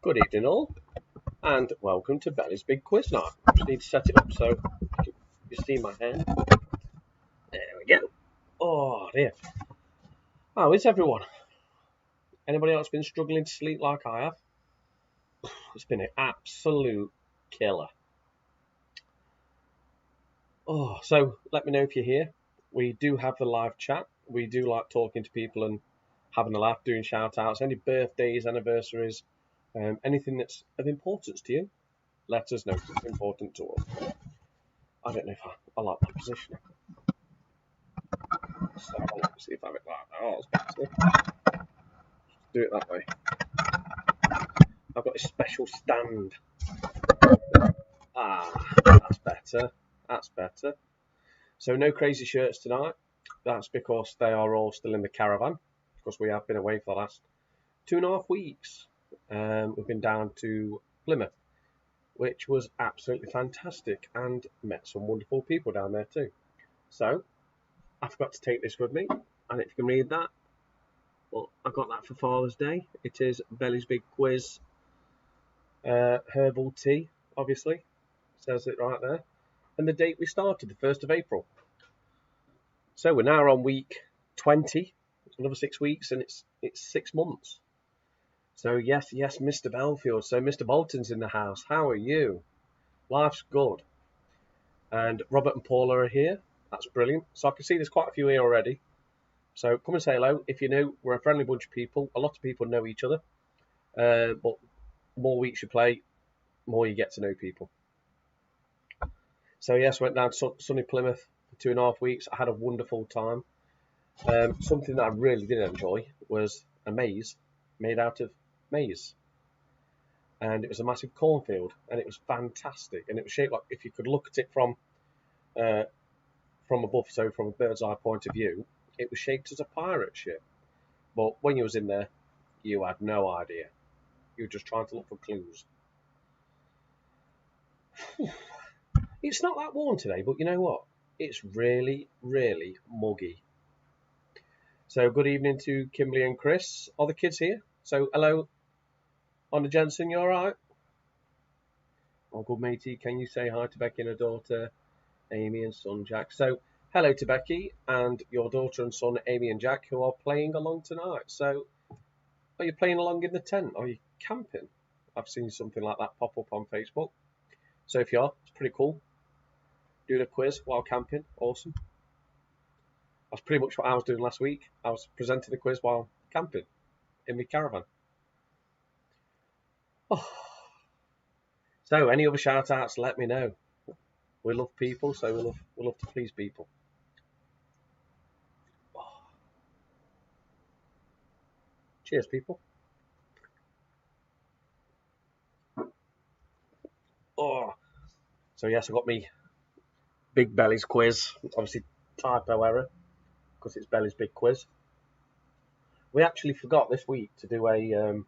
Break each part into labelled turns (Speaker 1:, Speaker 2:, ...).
Speaker 1: Good evening all, and welcome to Belly's Big Quiz Night. Just need to set it up so you see my hand. There we go. Oh dear. How is everyone? Anybody else been struggling to sleep like I have? It's been an absolute killer. So let me know if you're here. We do have the live chat. We do like talking to people and having a laugh, doing shout outs, any birthdays, anniversaries, anything that's of importance to you. Let us know if it's important to us. I don't know if I like my positioning. So let me see if I have it like that. Oh, that's better. Do it that way. I've got a special stand. That's better. That's better. So no crazy shirts tonight. That's because they are all still in the caravan, because we have been away for the last 2.5 weeks. We've been down to Plymouth, which was absolutely fantastic, and met some wonderful people down there too. So I forgot to take this with me, and if you can read that, well, I got that for Father's Day. It is Belly's Big Quiz herbal tea, obviously. It says it right there. And the date we started, the 1st of April. So we're now on week 20. It's another 6 weeks, and it's 6 months. So yes, Mr. Belfield. So Mr. Bolton's in the house. How are you? Life's good. And Robert and Paula are here. That's brilliant. So I can see there's quite a few here already. So come and say hello. If you're new, we're a friendly bunch of people. A lot of people know each other. But more weeks you play, more you get to know people. So yes, went down to sunny Plymouth for 2.5 weeks. I had a wonderful time. Something that I really did enjoy was a maze made out of maize. And it was a massive cornfield, and it was fantastic. And it was shaped like, if you could look at it from above, so from a bird's eye point of view, it was shaped as a pirate ship. But when you was in there, you had no idea. You were just trying to look for clues. It's not that warm today, but you know what? It's really, really muggy. So good evening to Kimberly and Chris. Are the kids here? So hello, Honor Jensen, you alright? Oh, good matey, can you say hi to Becky and her daughter, Amy and son Jack? So hello to Becky and your daughter and son Amy and Jack, who are playing along tonight. So are you playing along in the tent? Are you camping? I've seen something like that pop up on Facebook. So if you are, it's pretty cool. Doing a quiz while camping, awesome. That's pretty much what I was doing last week. I was presenting a quiz while camping in my caravan. So any other shout outs, let me know. We love people, so we love to please people. Cheers, people. So yes, I got me Big Belly's quiz. Obviously typo error, because it's Belly's Big Quiz. We actually forgot this week to do an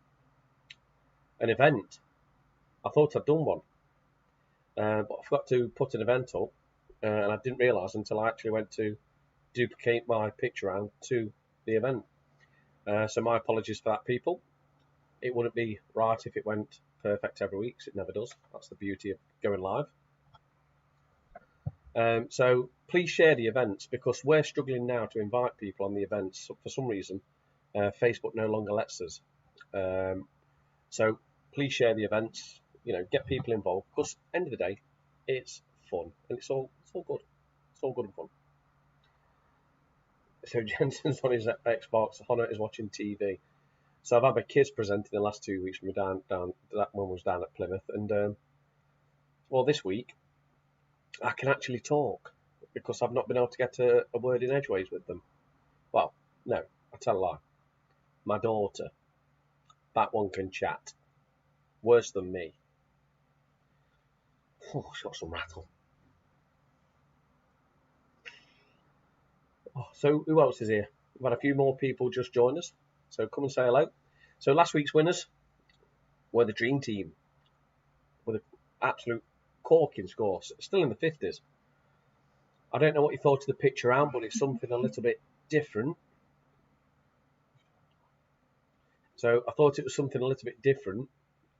Speaker 1: event. I thought I'd done one, but I forgot to put an event up, and I didn't realise until I actually went to duplicate my picture around to the event. So my apologies for that, people. It wouldn't be right if it went perfect every week, because it never does. That's the beauty of going live. So please share the events, because we're struggling now to invite people on the events. For some reason, Facebook no longer lets us. So please share the events. You know, get people involved, because end of the day, it's fun, and it's all good. It's all good and fun. So Jensen's on his Xbox. Honor is watching TV. So I've had my kids presenting the last 2 weeks from down. That one was down at Plymouth, and well, this week I can actually talk, because I've not been able to get a word in edgeways with them. Well, no, I tell a lie. My daughter, that one can chat. Worse than me. Oh, she's got some rattle. So who else is here? We've had a few more people just join us. So come and say hello. So last week's winners were the Dream Team, with an absolute corking score, still in the 50s. I don't know what you thought of the picture out, but it's something a little bit different. So I thought it was something a little bit different.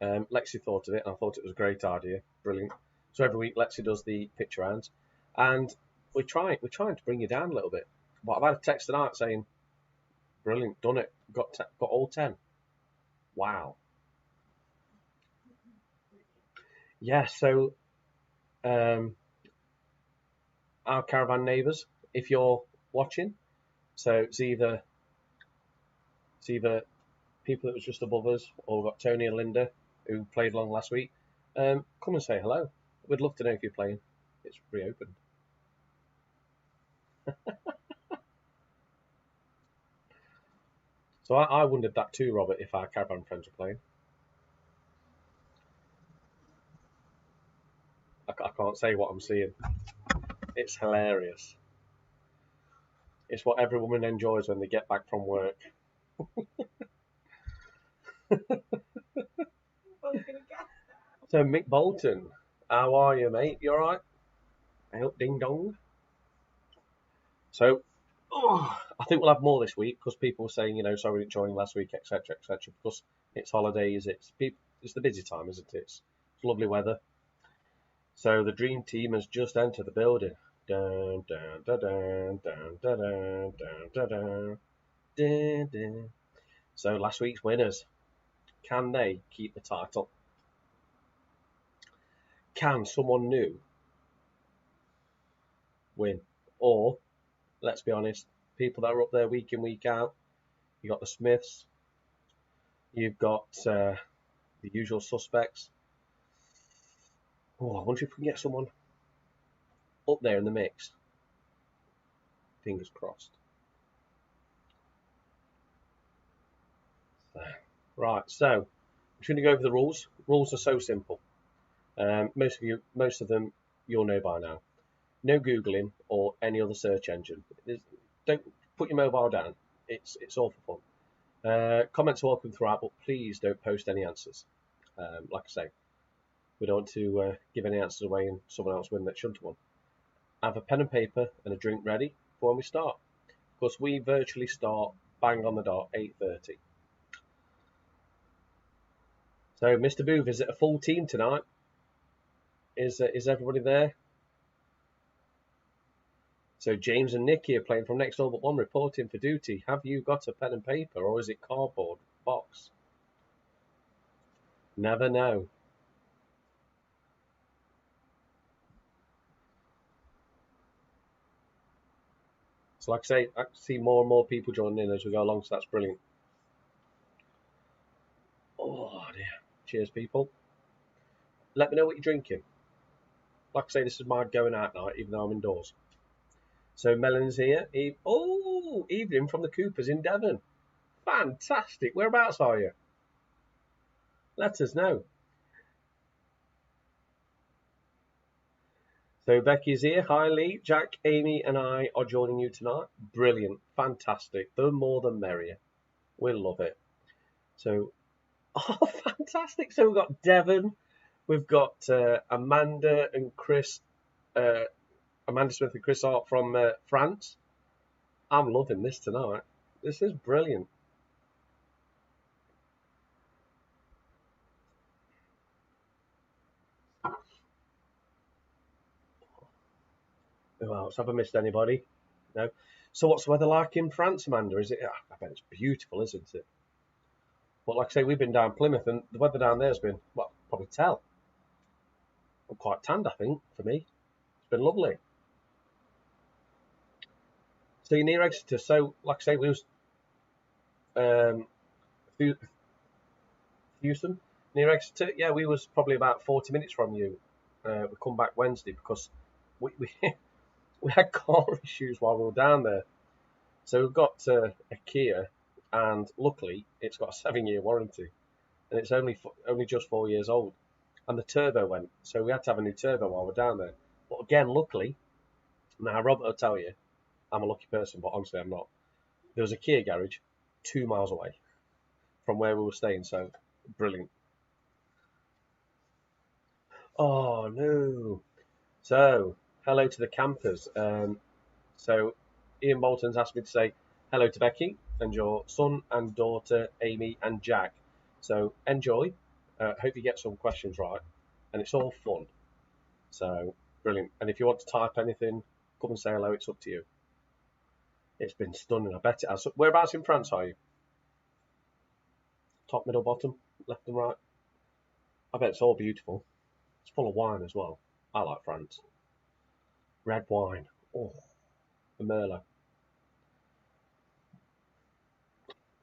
Speaker 1: Lexi thought of it, and I thought it was a great idea. Brilliant. So every week Lexi does the picture rounds, and we're trying to bring you down a little bit. But I've had a text tonight saying, "Brilliant, done it, got all 10." Wow. Yeah. So our caravan neighbours, if you're watching, so it's either people that was just above us, or we've got Tony and Linda who played along last week. Come and say hello. We'd love to know if you're playing. It's reopened. So I wondered that too, Robert, if our caravan friends are playing. I can't say what I'm seeing. It's hilarious. It's what every woman enjoys when they get back from work. So Mick Bolton, how are you, mate? You alright? I hope ding dong. So I think we'll have more this week because people were saying, sorry we didn't join last week, etc., etc. Because it's holidays, it's the busy time, isn't it? It's lovely weather. So the dream team has just entered the building. Dun, dun, dun, dun, dun, dun, dun, dun, dun, dun, dun. So last week's winners, can they keep the title? Can someone new win? Or, let's be honest, people that are up there week in, week out, you've got the Smiths, you've got the usual suspects. Oh, I wonder if we can get someone up there in the mix. Fingers crossed. Right, so I'm just going to go over the rules. Rules are so simple. Most of them you'll know by now. No Googling or any other search engine. Don't put your mobile down. It's all for fun. Comments are welcome throughout, but please don't post any answers. Like I say, we don't want to give any answers away and someone else win that shouldn't have won. Have a pen and paper and a drink ready for when we start. Because we virtually start bang on the dot, 8:30. So, Mr. Booth, is it a full team tonight? Is everybody there? So James and Nikki are playing from next door but one, reporting for duty. Have you got a pen and paper, or is it cardboard box? Never know. So like I say, I see more and more people joining in as we go along, so that's brilliant. Oh dear. Cheers, people. Let me know what you're drinking. Like I say, this is my going out night, even though I'm indoors. So Melon's here. Evening from the Coopers in Devon. Fantastic. Whereabouts are you? Let us know. So Becky's here. Hi Lee, Jack, Amy and I are joining you tonight. Brilliant. Fantastic. The more the merrier. We'll love it. So, oh, fantastic. So we've got Devon. We've got Amanda and Chris. Amanda Smith and Chris Hart from France. I'm loving this tonight. This is brilliant. Who else? Have I missed anybody? No. So what's the weather like in France, Amanda? Is it? I bet it's beautiful, isn't it? But like I say, we've been down Plymouth, and the weather down there has been, well, probably tell. I'm quite tanned, I think, for me. It's been lovely. So you're near Exeter. So, like I say, we was Houston, near Exeter. Yeah, we was probably about 40 minutes from you. We come back Wednesday because we we had car issues while we were down there. So we've got a Kia, and luckily it's got a 7-year warranty, and it's only just 4 years old. And the turbo went, so we had to have a new turbo while we're down there. But again, luckily, now Robert will tell you, I'm a lucky person, but honestly I'm not. There was a Kia garage 2 miles away from where we were staying, so brilliant. Oh no. So, hello to the campers. So, Ian Bolton's asked me to say hello to Becky and your son and daughter, Amy and Jack. So, enjoy. Hope you get some questions right, and it's all fun. So brilliant. And if you want to type anything, come and say hello. It's up to you. It's been stunning. I bet it has. Whereabouts in France are you? Top, middle, bottom, left and right? I bet it's all beautiful. It's full of wine as well. I like France. Red wine. Oh, the Merlot.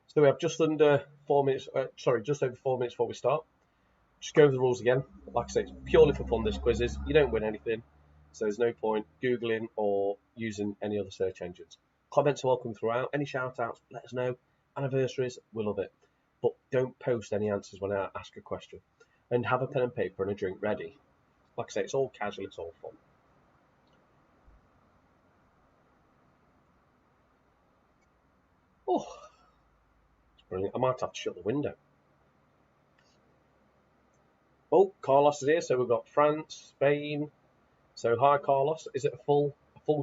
Speaker 1: So we have just under 4 minutes, just over 4 minutes before we start. Just go over the rules again. Like I say, it's purely for fun, this quiz is. You don't win anything, so there's no point Googling or using any other search engines. Comments are welcome throughout. Any shout-outs, let us know. Anniversaries, we love it. But don't post any answers when I ask a question. And have a pen and paper and a drink ready. Like I say, it's all casual, it's all fun. Oh, it's brilliant. I might have to shut the window. Oh, Carlos is here, so we've got France, Spain. So hi, Carlos. Is it a full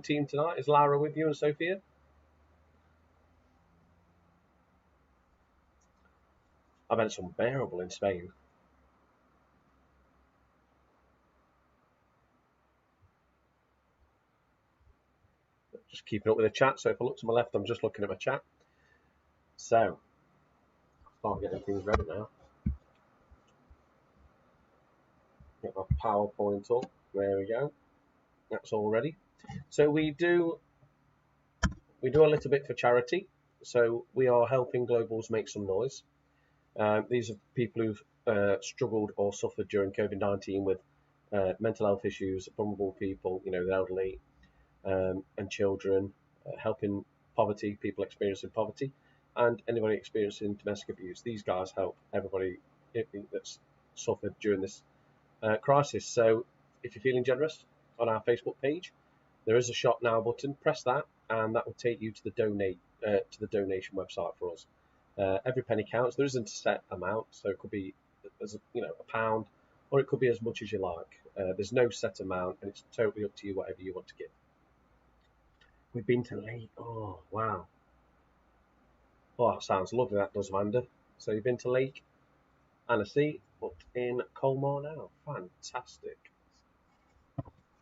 Speaker 1: team tonight? Is Lara with you and Sophia? I bet it's unbearable in Spain. Just keeping up with the chat. So if I look to my left, I'm just looking at my chat. So I'll start getting things ready now. Get my PowerPoint up. There we go. That's all ready. So we do a little bit for charity. So we are helping Globals make some noise. These are people who've struggled or suffered during COVID-19 with mental health issues, vulnerable people, the elderly, and children, helping poverty, people experiencing poverty, and anybody experiencing domestic abuse. These guys help everybody that's suffered during this crisis. So if you're feeling generous, on our Facebook page, there is a Shop Now button. Press that, and that will take you to the donation website for us. Every penny counts. There isn't a set amount, so it could be as a pound, or it could be as much as you like. There's no set amount, and it's totally up to you, whatever you want to give. We've been to Lake. Oh wow. Oh, that sounds lovely. That does, Amanda. So you've been to Lake Annecy, but in Homor now. Fantastic.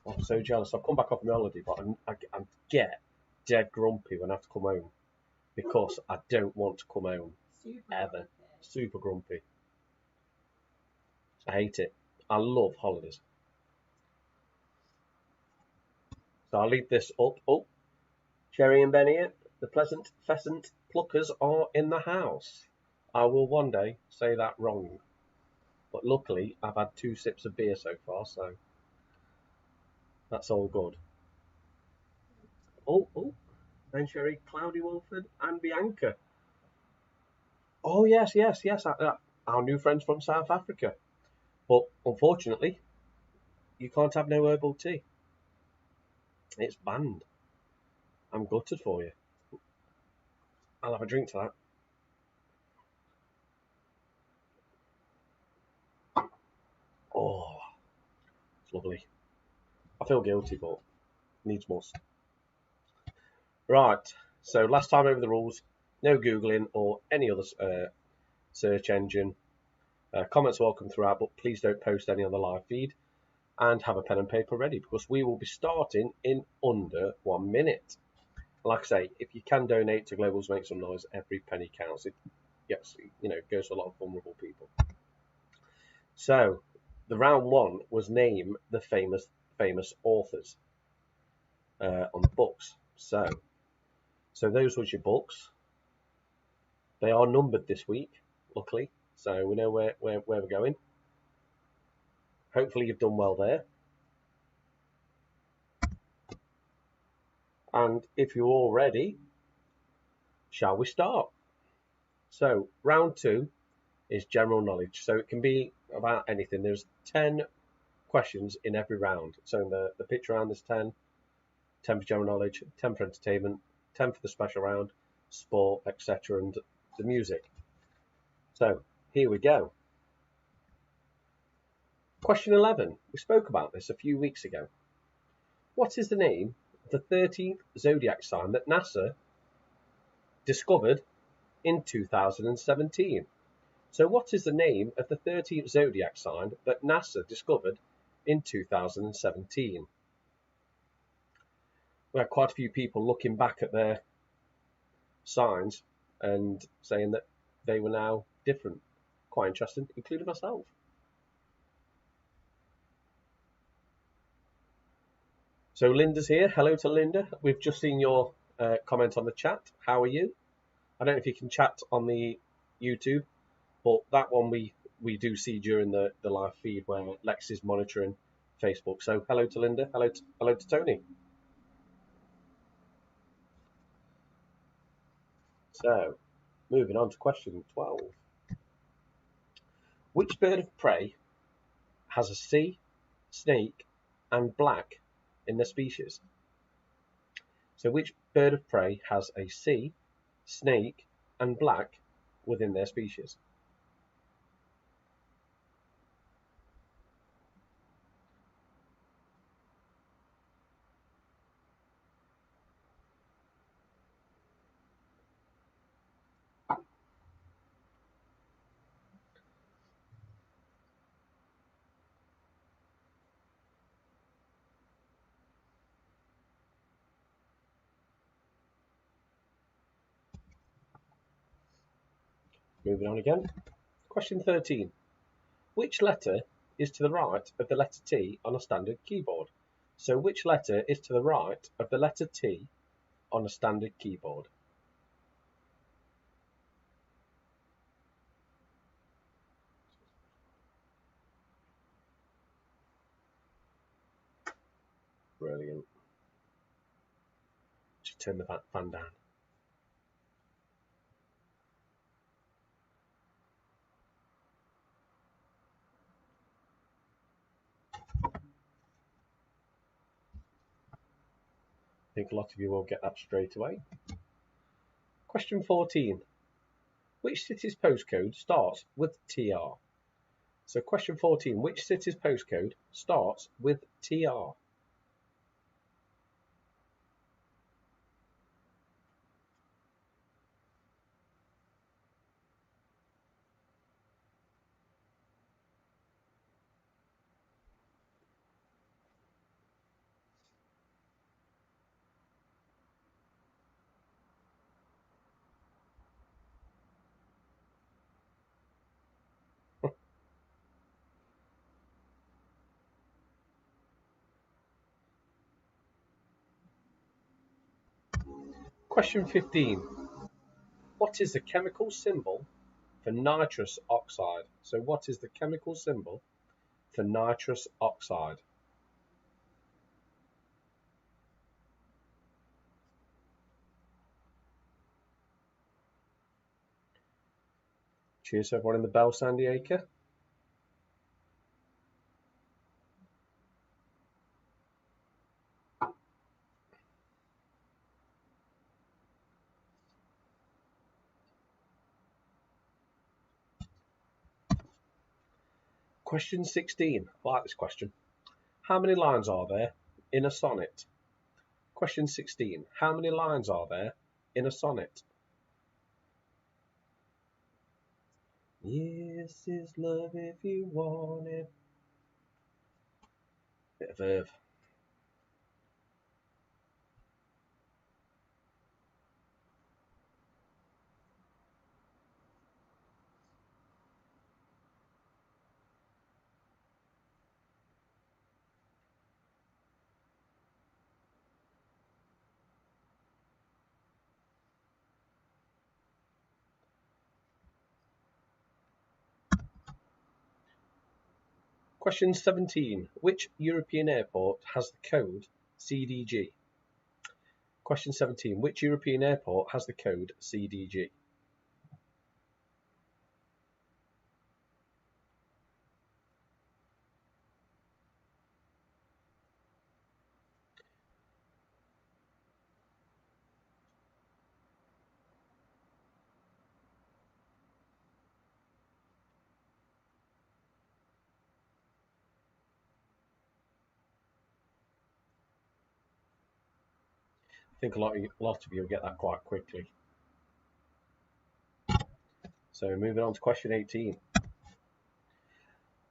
Speaker 1: I'm so jealous. I've come back off my holiday, but I get dead grumpy when I have to come home because I don't want to come home ever. Super grumpy. I hate it. I love holidays. So I'll leave this up. Oh, Sherry and Ben here. The pleasant pheasant pluckers are in the house. I will one day say that wrong, but luckily I've had 2 sips of beer so far, so that's all good. Oh, Ben, Sherry, Cloudy Wolford, and Bianca. Oh yes, our new friends from South Africa. But unfortunately, you can't have no herbal tea. It's banned. I'm gutted for you. I'll have a drink to that. Oh, it's lovely. I feel guilty, but needs must. Right, so last time over the rules. No Googling or any other search engine. Comments are welcome throughout, but please don't post any on the live feed. And have a pen and paper ready, because we will be starting in under 1 minute. Like I say, if you can donate to Globals Make Some Noise, every penny counts. It gets, goes to a lot of vulnerable people. So, the round 1 was name the famous authors on the books. So those was your books. They are numbered this week, luckily, so we know where we're going. Hopefully you've done well there. And if you're all ready, shall we start? So round 2 is general knowledge. So it can be about anything. There's 10 questions in every round. So in the pitch round there's 10 for general knowledge, 10 for entertainment, 10 for the special round, sport, etc. and the music. So here we go. Question 11. We spoke about this a few weeks ago. What is the name of the 13th zodiac sign that NASA discovered in 2017? So what is the name of the 13th zodiac sign that NASA discovered in 2017? We had quite a few people looking back at their signs and saying that they were now different. Quite interesting, including myself. So Linda's here. Hello to Linda. We've just seen your comment on the chat. How are you? I don't know if you can chat on the YouTube, but that one we do see during the live feed where Lex is monitoring Facebook. So hello to Linda. Hello to Tony. So moving on to question 12. Which bird of prey has a C, snake, and black in their species? So which bird of prey has a C, snake, and black within their species? Moving on again. Question 13. Which letter is to the right of the letter T on a standard keyboard? So which letter is to the right of the letter T on a standard keyboard? Brilliant. Just turn the fan down. I think a lot of you will get that straight away. Question 14. Which city's postcode starts with TR? So question 14. Which city's postcode starts with TR? Question 15. What is the chemical symbol for nitrous oxide? So what is the chemical symbol for nitrous oxide? Cheers to everyone in the Bell San Diego. Question 16. I like this question. How many lines are there in a sonnet? Question 16. How many lines are there in a sonnet? Yes is love if you want it. Bit of verve. Question 17. Which European airport has the code CDG? Question 17. Which European airport has the code CDG? I think a lot of you will get that quite quickly. So moving on to question 18.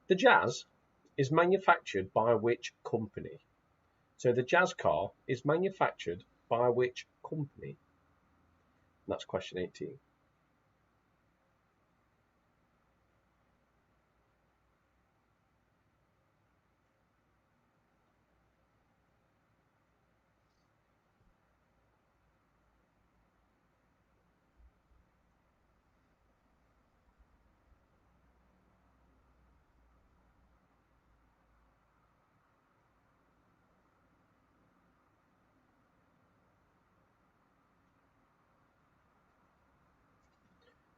Speaker 1: The Jazz is manufactured by which company? So the Jazz car is manufactured by which company? And that's question 18.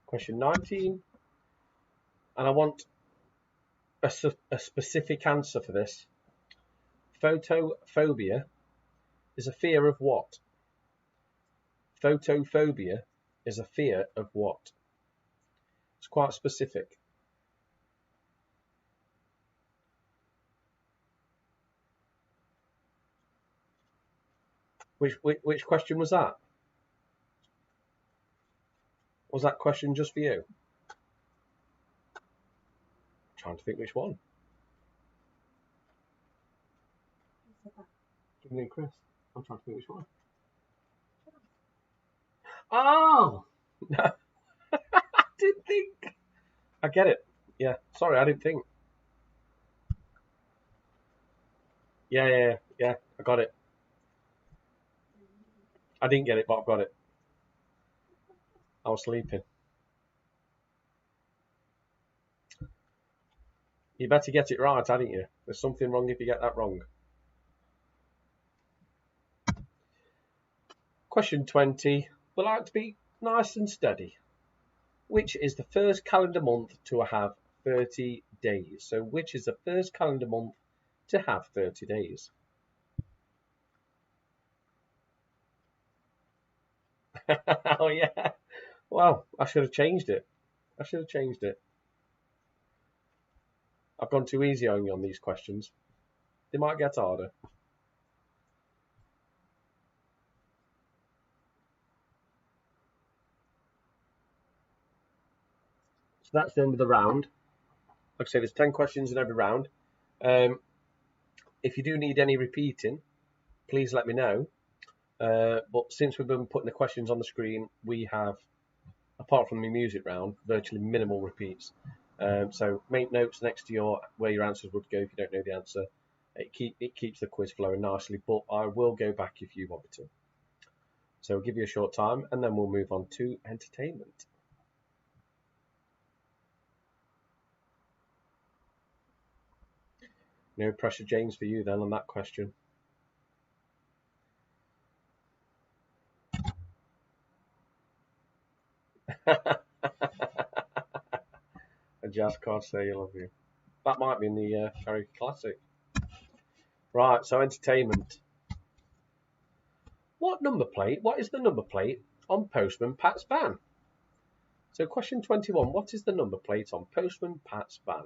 Speaker 1: Question 19. And I want a specific answer for this. Photophobia is a fear of what? Photophobia is a fear of what? It's quite specific. Which question was that? Was that question just for you? I'm trying to think which one. Give me Chris. I'm trying to think which one. Oh! No. I didn't think. I get it. Yeah. Sorry, I didn't think. Yeah. I got it. I didn't get it, but I've got it. I was sleeping. You better get it right, hadn't you? There's something wrong if you get that wrong. Question 20. We like to be nice and steady. Which is the first calendar month to have 30 days? So which is the first calendar month to have 30 days? Oh, yeah. Well, I should have changed it. I've gone too easy on you on these questions. They might get harder. So that's the end of the round. Like I say, there's 10 questions in every round. If you do need any repeating, please let me know. But since we've been putting the questions on the screen, we have, apart from the music round, virtually minimal repeats. So make notes next to where your answers would go if you don't know the answer. It keeps the quiz flowing nicely, but I will go back if you want me to. So I'll give you a short time and then we'll move on to entertainment. No pressure, James, for you then on that question. A jazz card say I love you. That might be in the karaoke classic. Right, so entertainment. What is the number plate on Postman Pat's van? So question 21, what is the number plate on Postman Pat's van?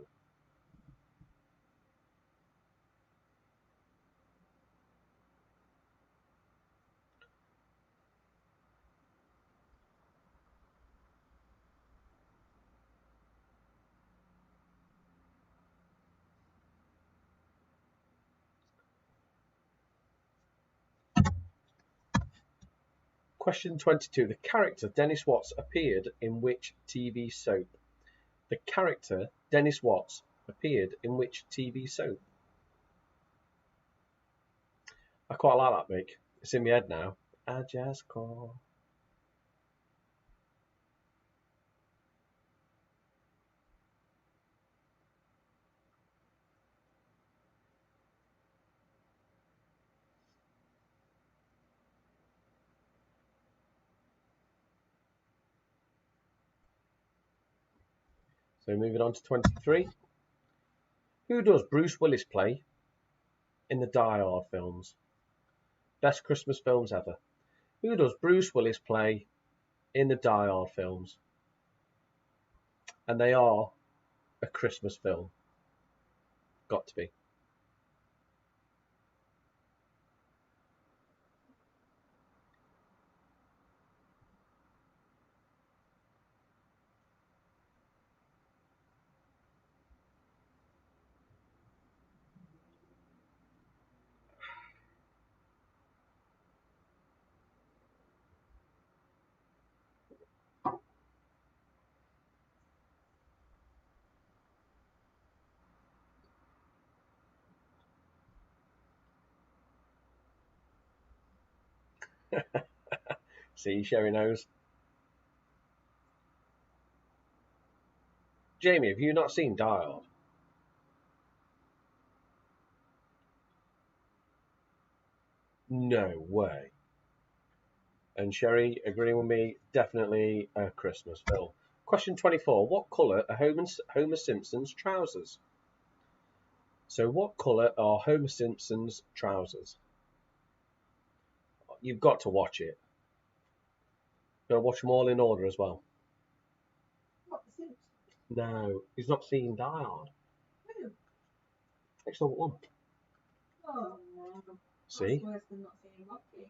Speaker 1: Question 22. The character Dennis Watts appeared in which TV soap? The character Dennis Watts appeared in which TV soap? I quite like that, Mick. It's in my head now. I just call. So moving on to 23. Who does Bruce Willis play in the Die Hard films? Best Christmas films ever. Who does Bruce Willis play in the Die Hard films? And they are a Christmas film. Got to be. See, Sherry knows. Jamie, have you not seen Die Hard? No way. And Sherry, agreeing with me, definitely a Christmas film. Question 24. What colour are Homer Simpson's trousers? So what colour are Homer Simpson's trousers? You've got to watch it. You've got to watch them all in order as well.
Speaker 2: What, the Simpsons?
Speaker 1: No, he's not seen Die Hard.
Speaker 2: Who?
Speaker 1: Excellent one.
Speaker 2: Oh, no.
Speaker 1: See?
Speaker 2: That's worse than not seeing Rocky.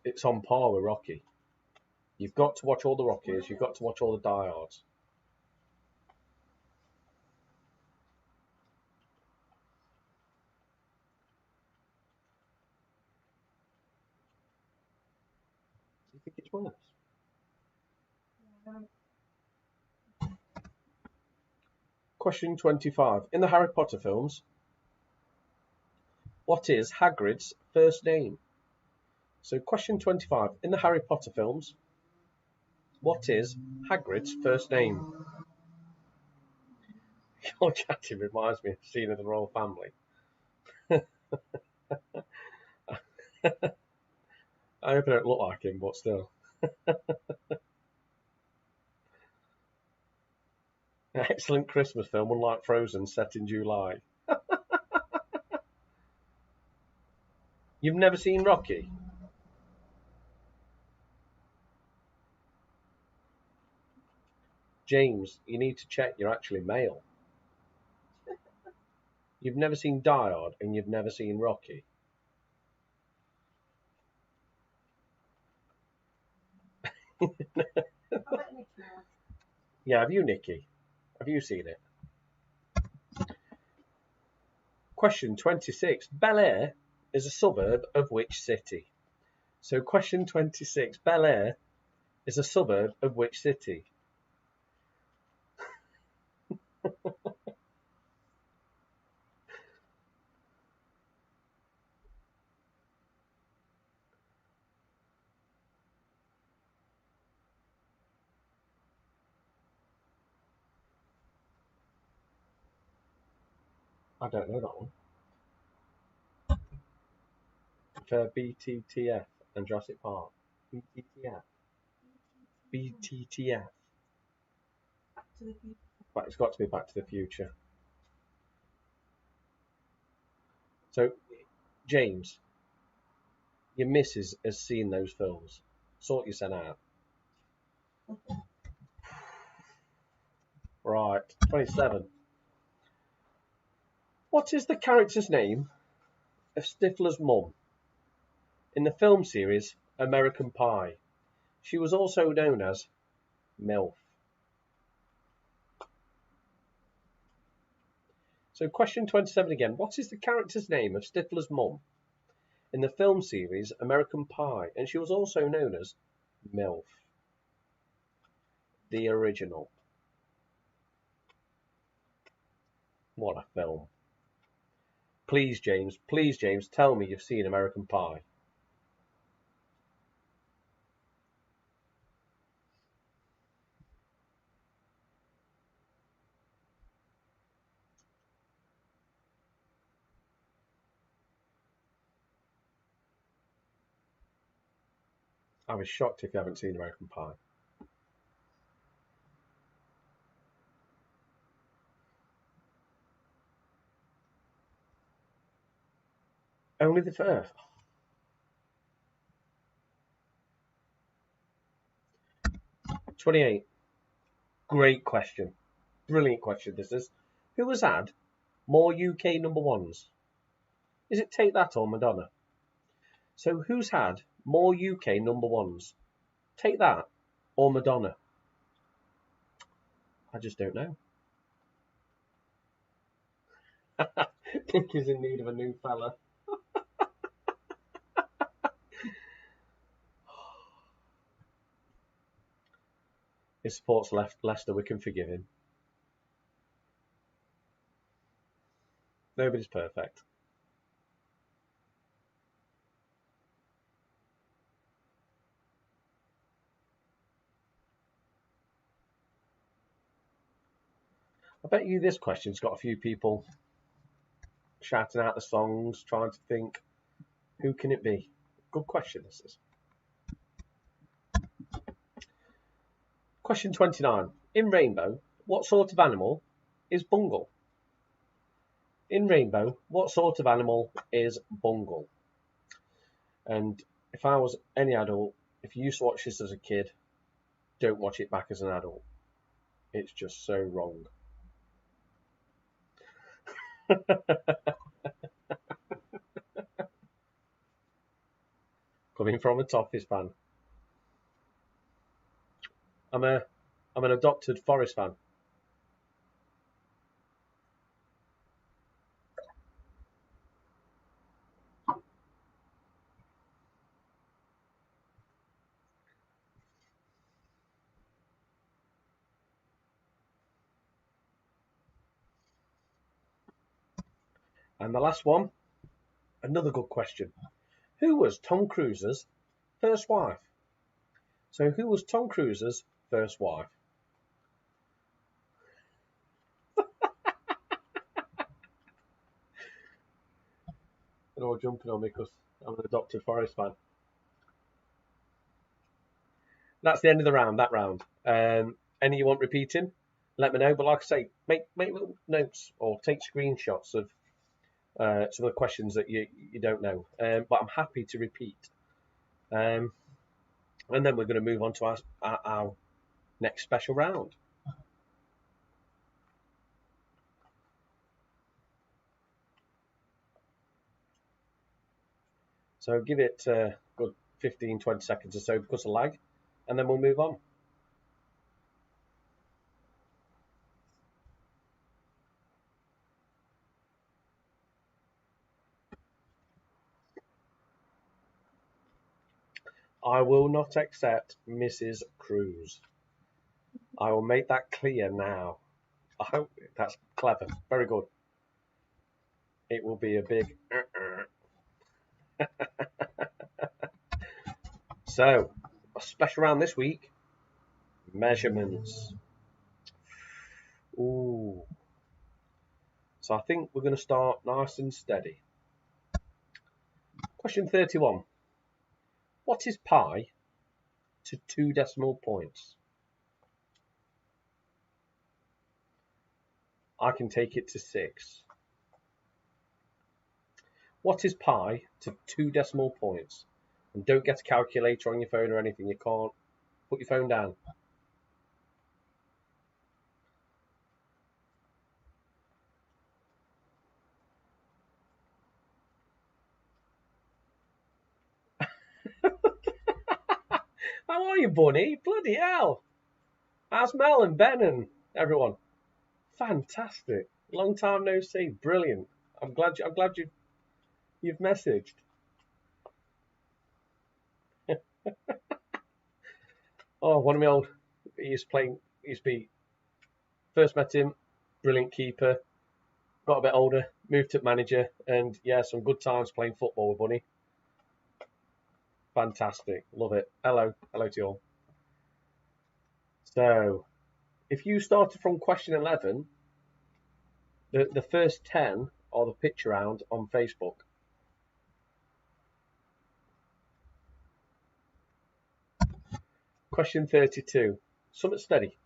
Speaker 1: It's on par with Rocky. You've got to watch all the Rockies. You've got to watch all the Die Hards. Do you think it's worse? Question 25. In the Harry Potter films, what is Hagrid's first name? So question 25. In the Harry Potter films, what is Hagrid's first name? Your chatting reminds me of the scene of the Royal Family. I hope I don't look like him, but still. Excellent Christmas film, unlike Frozen, set in July. You've never seen Rocky? James, you need to check you're actually male. You've never seen Die Hard and you've never seen Rocky. Yeah, have you, Nikki? Have you seen it? Question 26. Bel Air is a suburb of which city? So question 26. Bel Air is a suburb of which city? I don't know that one. For BTTF and Jurassic Park. BTTF. BTTF.
Speaker 2: Back to the Future.
Speaker 1: But it's got to be Back to the Future. So, James, your missus has seen those films. Sort yourself out. Right, 27. What is the character's name of Stifler's mum in the film series American Pie? She was also known as M.I.L.F. So question 27 again. What is the character's name of Stifler's mum in the film series American Pie? And she was also known as M.I.L.F. The original. What a film. Please, James, tell me you've seen American Pie. I was shocked if you haven't seen American Pie. Only the first. 28. Great question. Brilliant question, this is. Who has had more UK number ones? Is it Take That or Madonna? So who's had more UK number ones? Take That or Madonna? I just don't know. Think he's in need of a new fella. He supports Leicester, we can forgive him. Nobody's perfect. I bet you this question's got a few people shouting out the songs, trying to think, who can it be? Good question, this is. Question 29. In Rainbow, what sort of animal is Bungle? In Rainbow, what sort of animal is Bungle? And if I was any adult, if you used to watch this as a kid, don't watch it back as an adult. It's just so wrong. Coming from a Toffees fan. I'm an adopted Forest fan. And the last one, another good question. Who was Tom Cruise's first wife? So who was Tom Cruise's first wife? They're all jumping on me because I'm an adopted Forest fan. That's the end of the round, that round. Any you want repeating, let me know. But like I say, make little notes or take screenshots of some of the questions that you don't know. But I'm happy to repeat. And then we're going to move on to our next special round. So give it a good 15-20 seconds or so because of lag, and then we'll move on. I will not accept Mrs. Cruz. I will make that clear now. I hope that's clever. Very good. It will be a big... So, a special round this week. Measurements. Ooh. So I think we're going to start nice and steady. Question 31. What is pi to 2 decimal points? I can take it to 6. What is pi to 2 decimal points? And don't get a calculator on your phone or anything. You can't. Put your phone down. How are you, Bunny? Bloody hell! How's Mel and Ben and everyone? Fantastic. Long time no see. Brilliant. I'm glad you've messaged. Oh, one of my old. He used to be. First met him. Brilliant keeper. Got a bit older. Moved to manager, and yeah, some good times playing football with Bunny. Fantastic. Love it. Hello to you all. So, if you started from question 11, the first 10 are the picture round on Facebook. Question 32. Somewhat steady.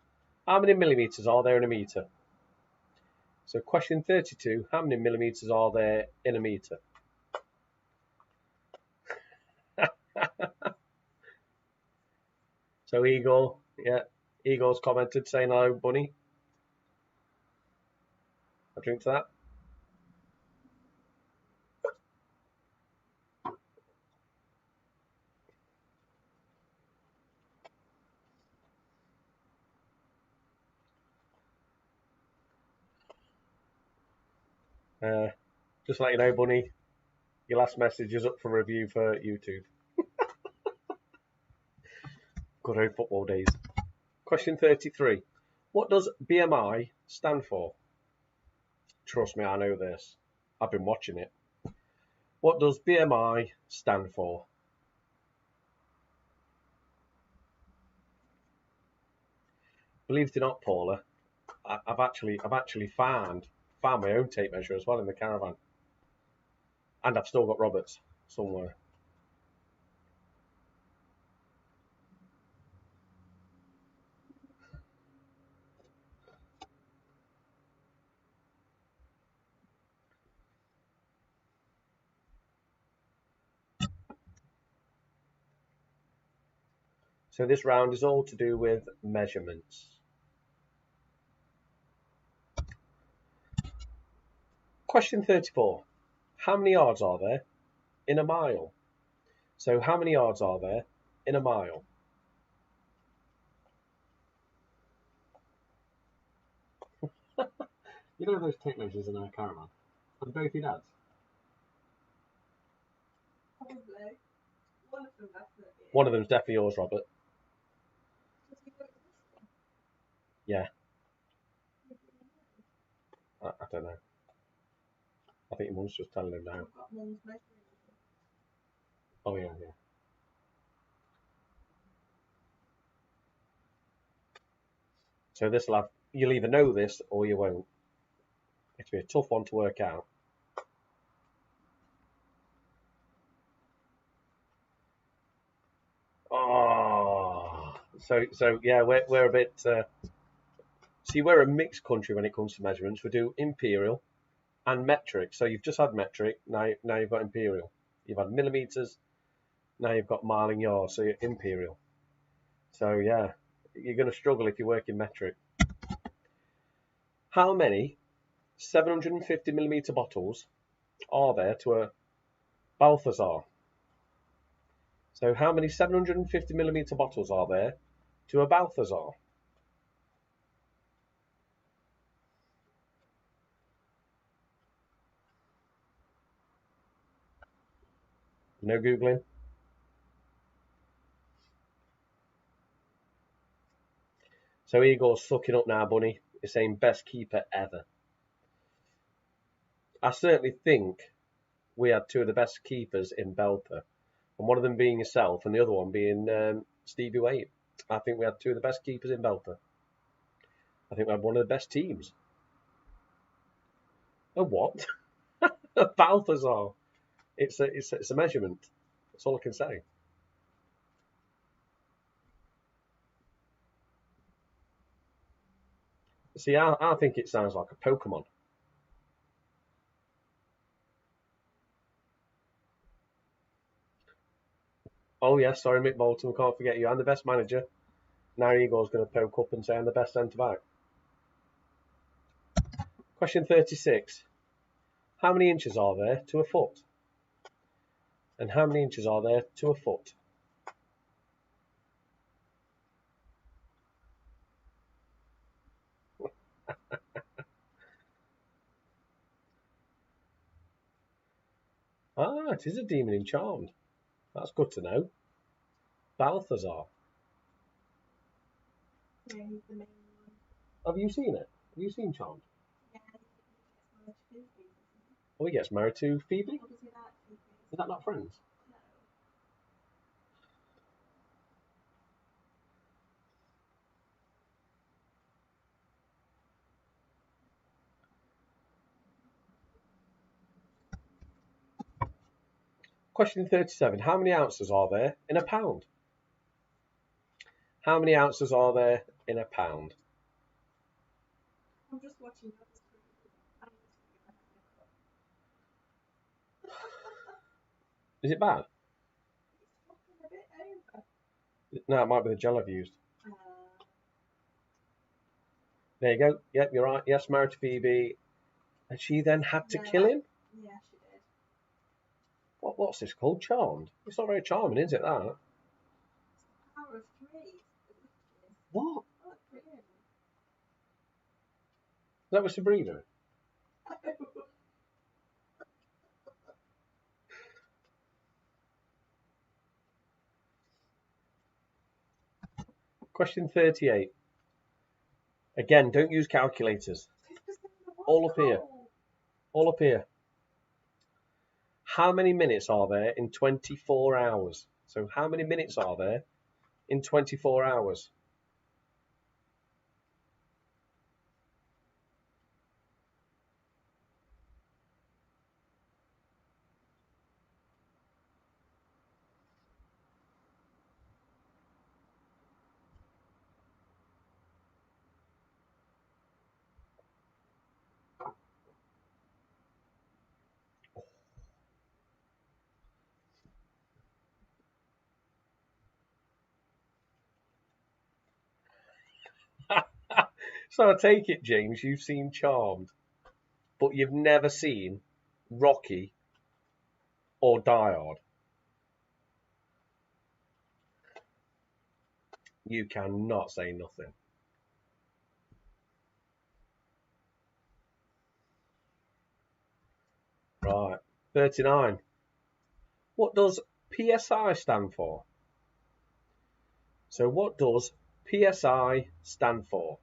Speaker 1: How many millimetres are there in a metre? So question 32. How many millimetres are there in a metre? So Eagle, yeah, Eagle's commented saying hello, Bunny. I drink to that. Just to let you know, Bunny, your last message is up for review for YouTube. Good old football days. Question 33. What does BMI stand for? Trust me, I know this. I've been watching it. What does BMI stand for? Believe it or not, Paula, I've actually found my own tape measure as well in the caravan, and I've still got Robert's somewhere. So this round is all to do with measurements. Question 34. How many yards are there in a mile? So how many yards are there in a mile? You know those tape measures in our caravan? And both your dads?
Speaker 2: Probably. One of them definitely.
Speaker 1: One of them's definitely yours, Robert.
Speaker 2: Does he work with this one?
Speaker 1: Yeah. I don't know. I think your mum's just telling him now.
Speaker 2: I've got mum's measuring.
Speaker 1: Oh yeah, yeah. So this will have, you'll either know this or you won't. It'll be a tough one to work out. Oh, so yeah, we're a bit. See, we're a mixed country when it comes to measurements. We do imperial and metric. So you've just had metric, now you've got imperial. You've had millimeters, now you've got mile and yards. So you're imperial. So yeah, you're going to struggle if you work in metric. How many 750 millimeter bottles are there to a Balthazar? So how many 750 millimeter bottles are there to a Balthazar? No Googling. So Igor's sucking up now, Bunny. He's saying best keeper ever. I certainly think we had two of the best keepers in Belper, and one of them being yourself and the other one being Stevie Waite. I think we had two of the best keepers in Belper. I think we had one of the best teams. A what? A Balthazar. It's a measurement. That's all I can say. See, I think it sounds like a Pokemon. Oh yes, sorry, Mick Bolton, we can't forget you. I'm the best manager. Now Igor's going to poke up and say I'm the best centre back. Question 36. How many inches are there to a foot? And how many inches are there to a foot? Ah, it is a demon in Charmed. That's good to know. Balthazar.
Speaker 2: Yeah, he's the main one.
Speaker 1: Have you seen it? Have you seen Charmed?
Speaker 2: Yeah, he gets married to Phoebe, doesn't he?
Speaker 1: Oh, he gets married to Phoebe?
Speaker 2: Or does he like Phoebe?
Speaker 1: Is that not Friends?
Speaker 2: No.
Speaker 1: Question 37. How many ounces are there in a pound? How many ounces are there in a pound?
Speaker 2: I'm just watching that screen. I'm just
Speaker 1: Is it bad?
Speaker 2: It's fucking a bit over.
Speaker 1: No, it might be the gel I've used.
Speaker 2: Uh,
Speaker 1: There you go. Yep, you're right. Yes, married to Phoebe. And she then had to kill him?
Speaker 2: yeah, she did.
Speaker 1: What's this called? Charmed? It's not very charming, is it, that?
Speaker 2: Power of three.
Speaker 1: What?
Speaker 2: Oh, brilliant.
Speaker 1: Is that with Sabrina? Question 38. Again, don't use calculators. All up here. All up here. How many minutes are there in 24 hours? So how many minutes are there in 24 hours? So I take it, James, you've seen Charmed, but you've never seen Rocky or Die Hard. You cannot say nothing. Right. 39. What does PSI stand for? So what does PSI stand for?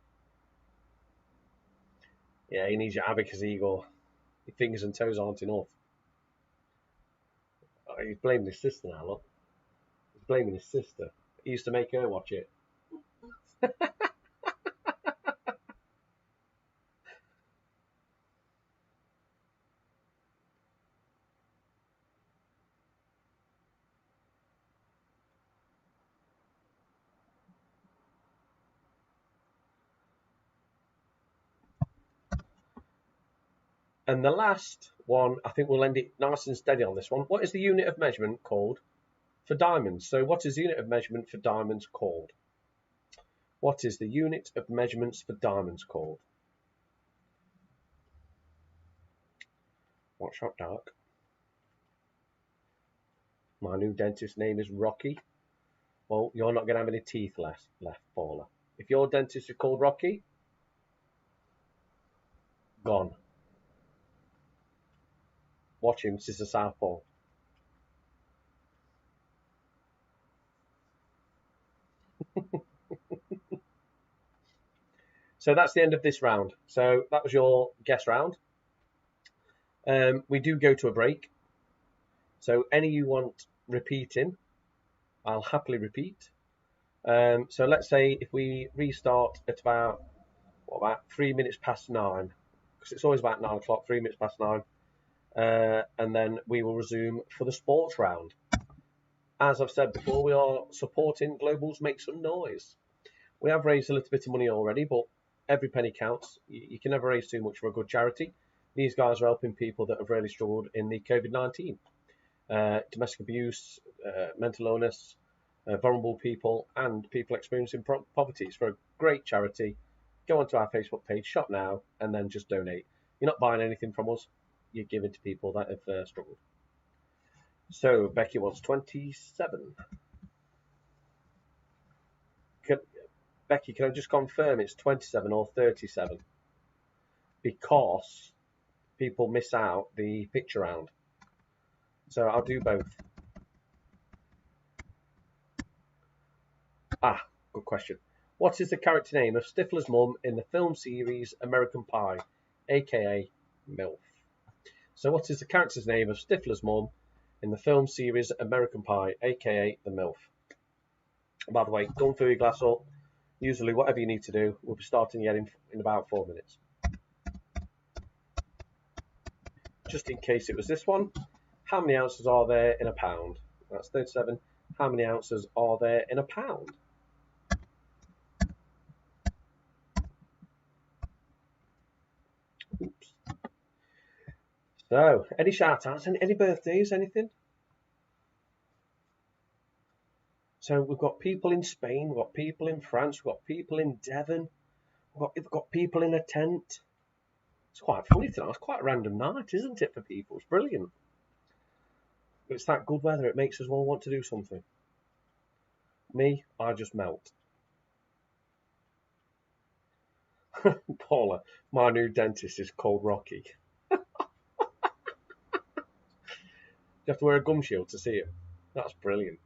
Speaker 1: Yeah, he needs your abacus, Igor. Your fingers and toes aren't enough. Oh, he's blaming his sister now, look. He's blaming his sister. He used to make her watch it. And the last one, I think we'll end it nice and steady on this one. What is the unit of measurement called for diamonds? So what is the unit of measurement for diamonds called? What is the unit of measurements for diamonds called? Watch out, dark. My new dentist name is Rocky. Well, you're not going to have any teeth left, Paula. If your dentist is called Rocky, gone. Watch him, this is a southpaw. So that's the end of this round. So that was your guess round. We do go to a break. So any you want repeating, I'll happily repeat. So let's say if we restart at about 3 minutes past 9, because it's always about 9 o'clock, 3 minutes past 9, and then we will resume for the sports round. As I've said before, we are supporting Globals Make Some Noise. We have raised a little bit of money already, but every penny counts. You can never raise too much for a good charity. These guys are helping people that have really struggled in the COVID-19. Domestic abuse, mental illness, vulnerable people, and people experiencing poverty. It's for a great charity. Go onto our Facebook page, shop now, and then just donate. You're not buying anything from us. You're giving to people that have struggled. So Becky wants 27. Becky, can I just confirm it's 27 or 37? Because people miss out the picture round. So I'll do both. Good question. What is the character name of Stifler's mum in the film series American Pie, aka M.I.L.F? So what is the character's name of Stifler's mum in the film series American Pie, aka the M.I.L.F? By the way, don't fill your glass up. Usually, whatever you need to do, we'll be starting again in about 4 minutes. Just in case it was this one, how many ounces are there in a pound? That's 37. How many ounces are there in a pound? Oops. So, any shout outs? Any birthdays? Anything? So we've got people in Spain, we've got people in France, we've got people in Devon, we've got people in a tent. It's quite funny tonight. It's quite a random night, isn't it, for people? It's brilliant. But it's that good weather, it makes us all want to do something. Me, I just melt. Paula, my new dentist is called Rocky. You have to wear a gum shield to see it. That's brilliant.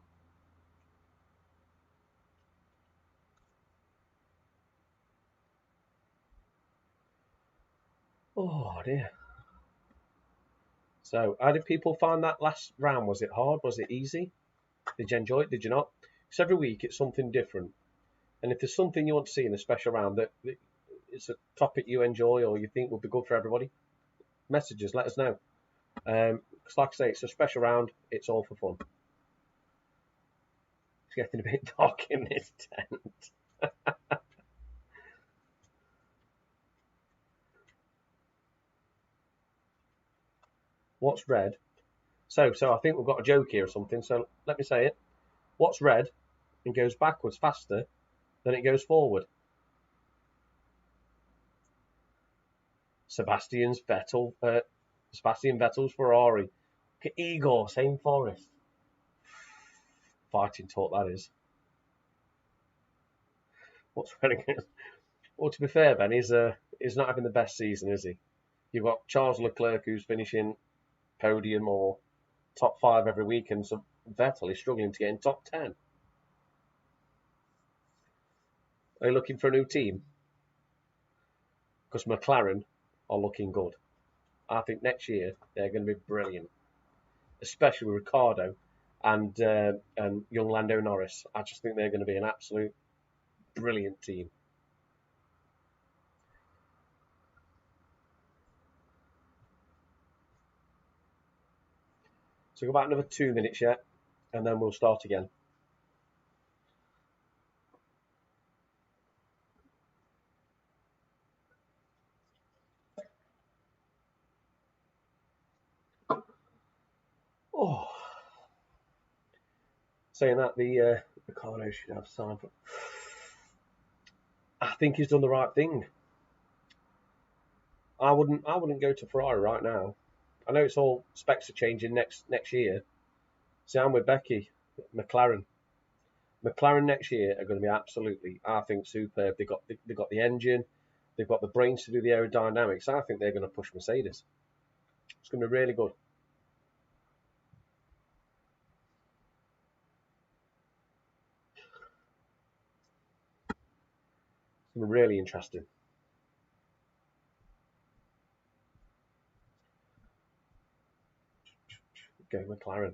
Speaker 1: Oh dear. So, how did people find that last round? Was it hard? Was it easy? Did you enjoy it? Did you not? Because every week it's something different. And if there's something you want to see in a special round that it's a topic you enjoy or you think will be good for everybody, messages, let us know. Because like I say, it's a special round. It's all for fun. It's getting a bit dark in this tent. What's red? So I think we've got a joke here or something. So let me say it. What's red and goes backwards faster than it goes forward? Sebastian Vettel's Ferrari. Look at Igor, same Forest. Fighting talk, that is. What's running? Well, to be fair, Ben, he's not having the best season, is he? You've got Charles Leclerc, who's finishing podium or top 5 every week, and so Vettel is struggling to get in top 10. Are you looking for a new team? Because McLaren are looking good. I think next year they're going to be brilliant, especially with Ricciardo and young Lando Norris. I just think they're going to be an absolute brilliant team. So we've got about another 2 minutes yet, and then we'll start again. Oh, saying that the Ricciardo should have signed, but I think he's done the right thing. I wouldn't go to Ferrari right now. I know it's all specs are changing next year. See, I'm with Becky. McLaren next year are going to be absolutely, I think, superb. They've got the engine, they've got the brains to do the aerodynamics. I think they're going to push Mercedes. It's going to be really good. It's going to be really interesting. Go McLaren.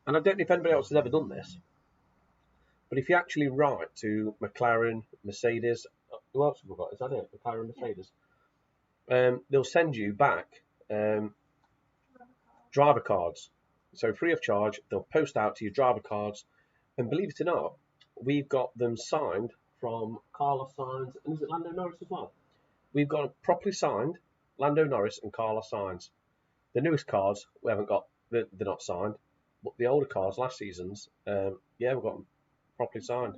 Speaker 1: And I don't know if anybody else has ever done this, but if you actually write to McLaren, Mercedes, who else have we got? Is that it? McLaren, Mercedes. They'll send you back driver cards. So free of charge, they'll post out to you driver cards. And believe it or not, we've got them signed from Carlos Sainz, and is it Lando Norris as well? We've got properly signed Lando Norris and Carlos Sainz. The newest cards we haven't got, they're not signed. But the older cards, last season's, yeah, we've got them properly signed.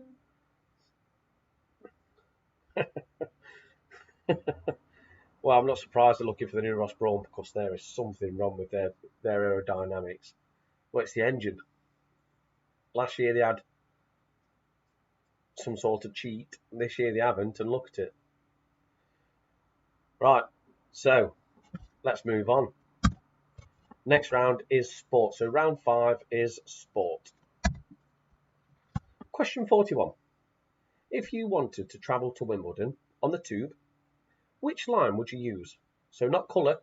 Speaker 1: Well, I'm not surprised they're looking for the new Ross Brawn because there is something wrong with their aerodynamics. Well, it's the engine. Last year they had some sort of cheat. This year they haven't, and look at it. Right, so let's move on. Next round is sport. So round 5 is sport. Question 41. If you wanted to travel to Wimbledon on the tube, which line would you use? So not colour.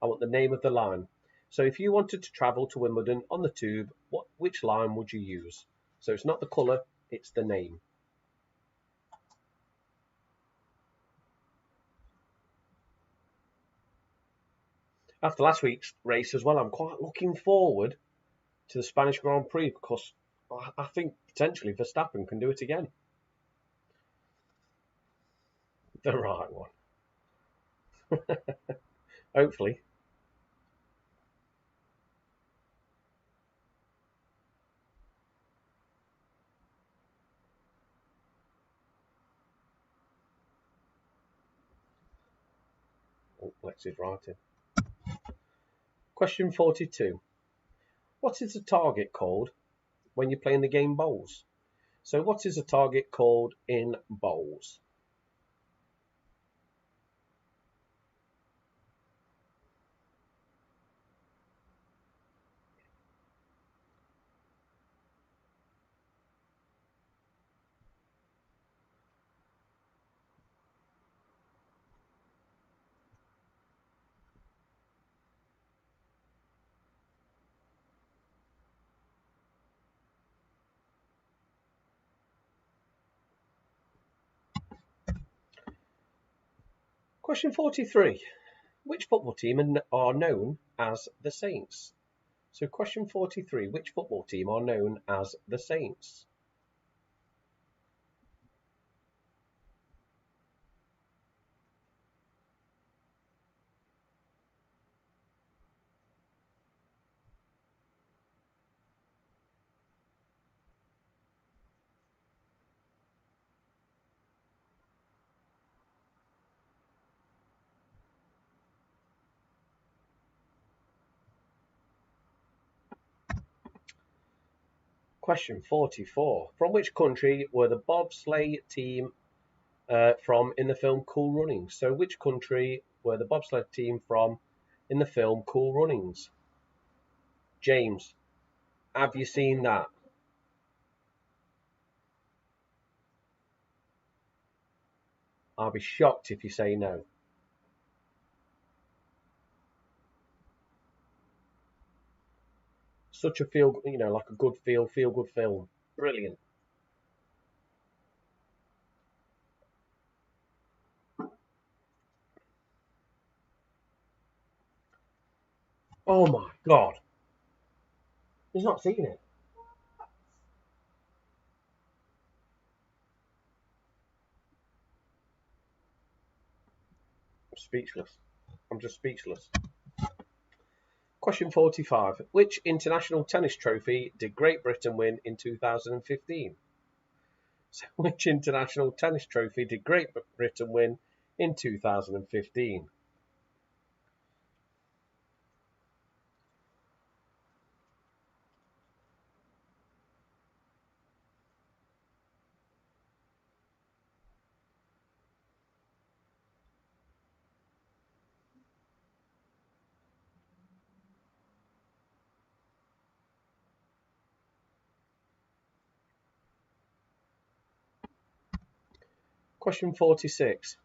Speaker 1: I want the name of the line. So if you wanted to travel to Wimbledon on the tube, which line would you use? So it's not the colour, it's the name. After last week's race as well, I'm quite looking forward to the Spanish Grand Prix because I think potentially Verstappen can do it again. The right one. Hopefully. Oh, Lex is writing. Question 42. What is a target called when you're playing the game bowls? So what is a target called in bowls? Question 43. Which football team are known as the Saints? So question 43. Which football team are known as the Saints? Question 44. From which country were the bobsleigh team from in the film Cool Runnings? So which country were the bobsled team from in the film Cool Runnings? James, have you seen that? I'll be shocked if you say no. Such a like a good feel good film. Brilliant. Oh my God. He's not seen it. I'm speechless. I'm just speechless. Question 45. Which international tennis trophy did Great Britain win in 2015? So which international tennis trophy did Great Britain win in 2015? Question 46.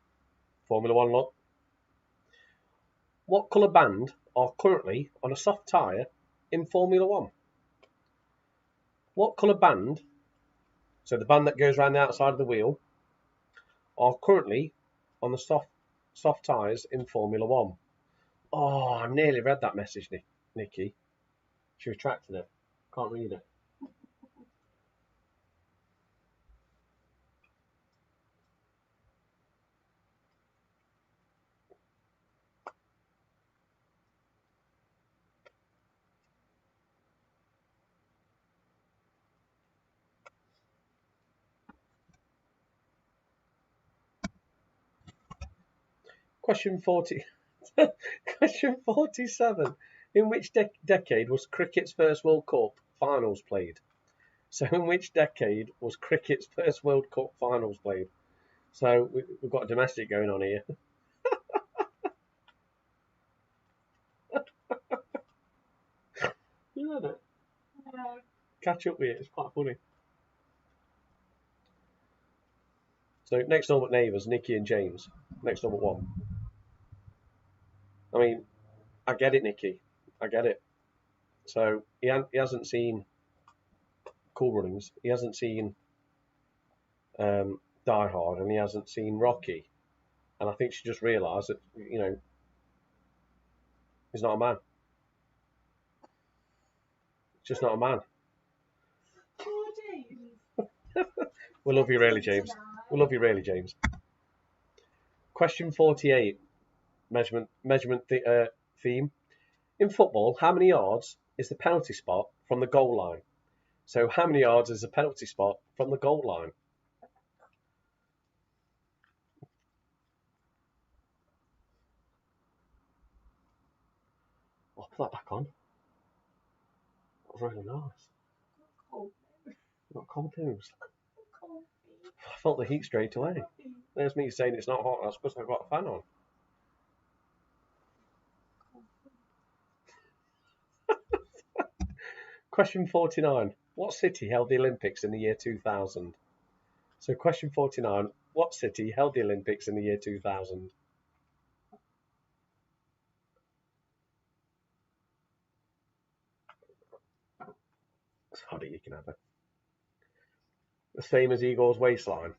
Speaker 1: Formula One lot. What colour band are currently on a soft tyre in Formula One? What colour band, so the band that goes around the outside of the wheel, are currently on the soft tyres in Formula One? Oh, I nearly read that message, Nikki. She retracted it. Can't read it. Question 40. Question 47. In which decade was cricket's first World Cup finals played? So in which decade was cricket's first World Cup finals played? So we've got a domestic going on here. You read it?
Speaker 2: No.
Speaker 1: Catch up with it. It's quite funny. So next door but neighbours, Nikki and James. Next door but one. I mean, I get it, Nikki. I get it. So he hasn't seen Cool Runnings. He hasn't seen Die Hard, and he hasn't seen Rocky. And I think she just realised that he's not a man. Just not a man.
Speaker 2: Oh, James.
Speaker 1: We love you really, James. We love you really, James. Question 48. Measurement theme. In football, how many yards is the penalty spot from the goal line? So how many yards is the penalty spot from the goal line? I'll put that back on. That was really nice. Not cold news. I felt the heat straight away. There's me saying it's not hot. That's because I've got a fan on. Question 49. What city held the Olympics in the year 2000? So question 49. What city held the Olympics in the year 2000? Sorry, you can have it. The same as Igor's waistline.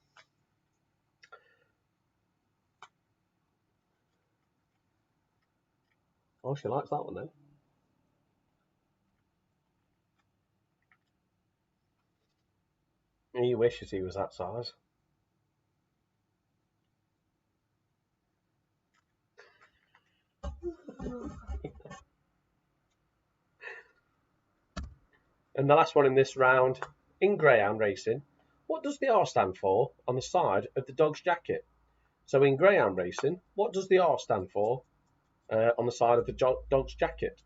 Speaker 1: Oh, she likes that one then. He wishes he was that size. And the last one in this round, in greyhound racing, what does the R stand for on the side of the dog's jacket? So in greyhound racing, what does the R stand for on the side of the dog's jacket?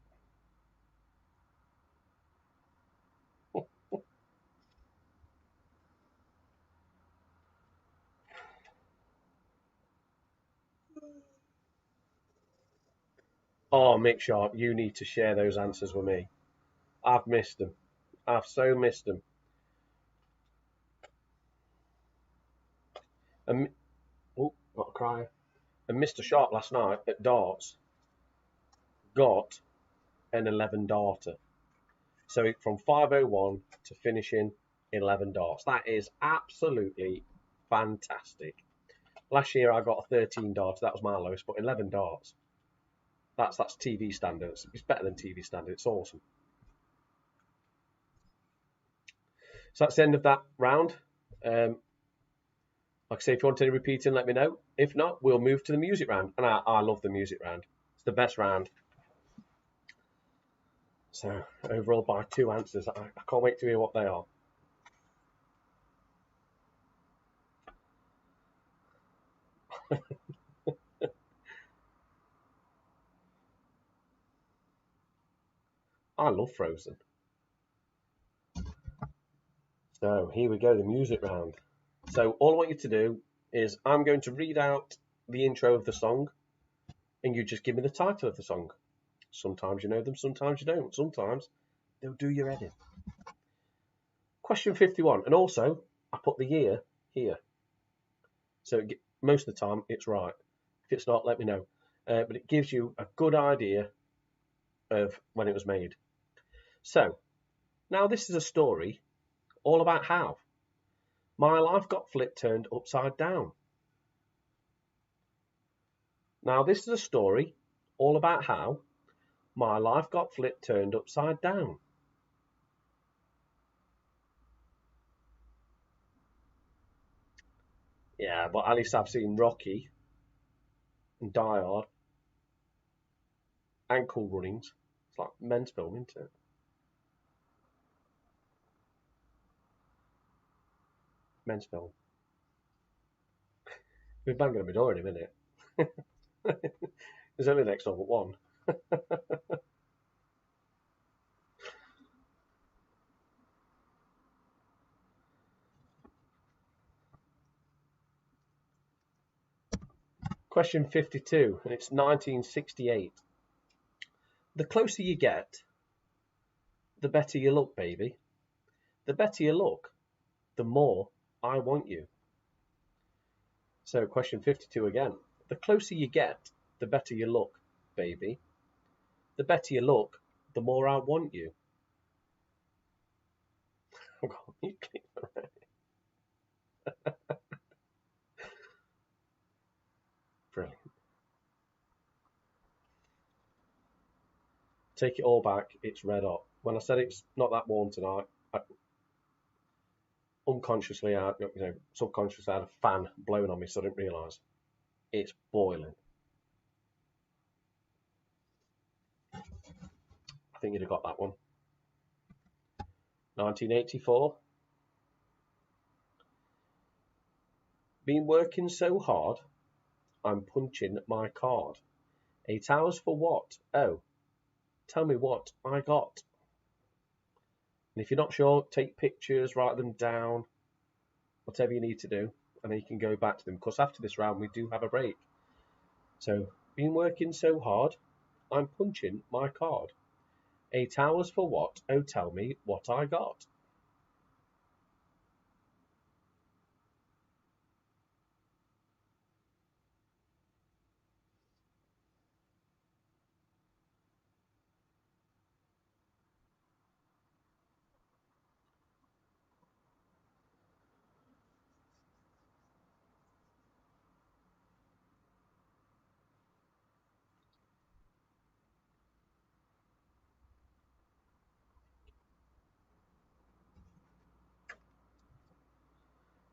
Speaker 1: Oh, Mick Sharp, you need to share those answers with me. I've missed them. I've so missed them. And oh, got a crier. And Mr. Sharp last night at darts got an 11 darter. So from 501 to finishing 11 darts. That is absolutely fantastic. Last year I got a 13 darter. That was my lowest, but 11 darts. That's TV standards. It's better than TV standard. It's awesome. So that's the end of that round. Like I say, if you want any repeating, let me know. If not, we'll move to the music round. And I love the music round. It's the best round. So overall by 2 answers. I can't wait to hear what they are. I love Frozen. So here we go, the music round. So all I want you to do is I'm going to read out the intro of the song and you just give me the title of the song. Sometimes you know them, sometimes you don't. Sometimes they'll do your head in. Question 51. And also, I put the year here. So most of the time it's right. If it's not, let me know. But it gives you a good idea of when it was made. So, now this is a story all about how my life got turned upside down. Now this is a story all about how my life got turned upside down. Yeah, but at least I've seen Rocky and Die Hard and Cool Runnings. It's like men's film, isn't it? Men's film. We're banging on my door in a minute. There's only next door but one. Question 52, and it's 1968. The closer you get, the better you look, baby. The better you look, the more I want you. So question 52 again. The closer you get, the better you look, baby. The better you look, the more I want you. Brilliant. Take it all back, it's red hot. When I said it's not that warm tonight, unconsciously, subconsciously, I had a fan blowing on me, so I didn't realise. It's boiling. I think you'd have got that one. 1984. Been working so hard, I'm punching my card. 8 hours for what? Oh, tell me what I got. And if you're not sure, take pictures, write them down, whatever you need to do, and then you can go back to them, because after this round we do have a break. So, been working so hard, I'm punching my card. 8 hours for what? Oh, tell me what I got.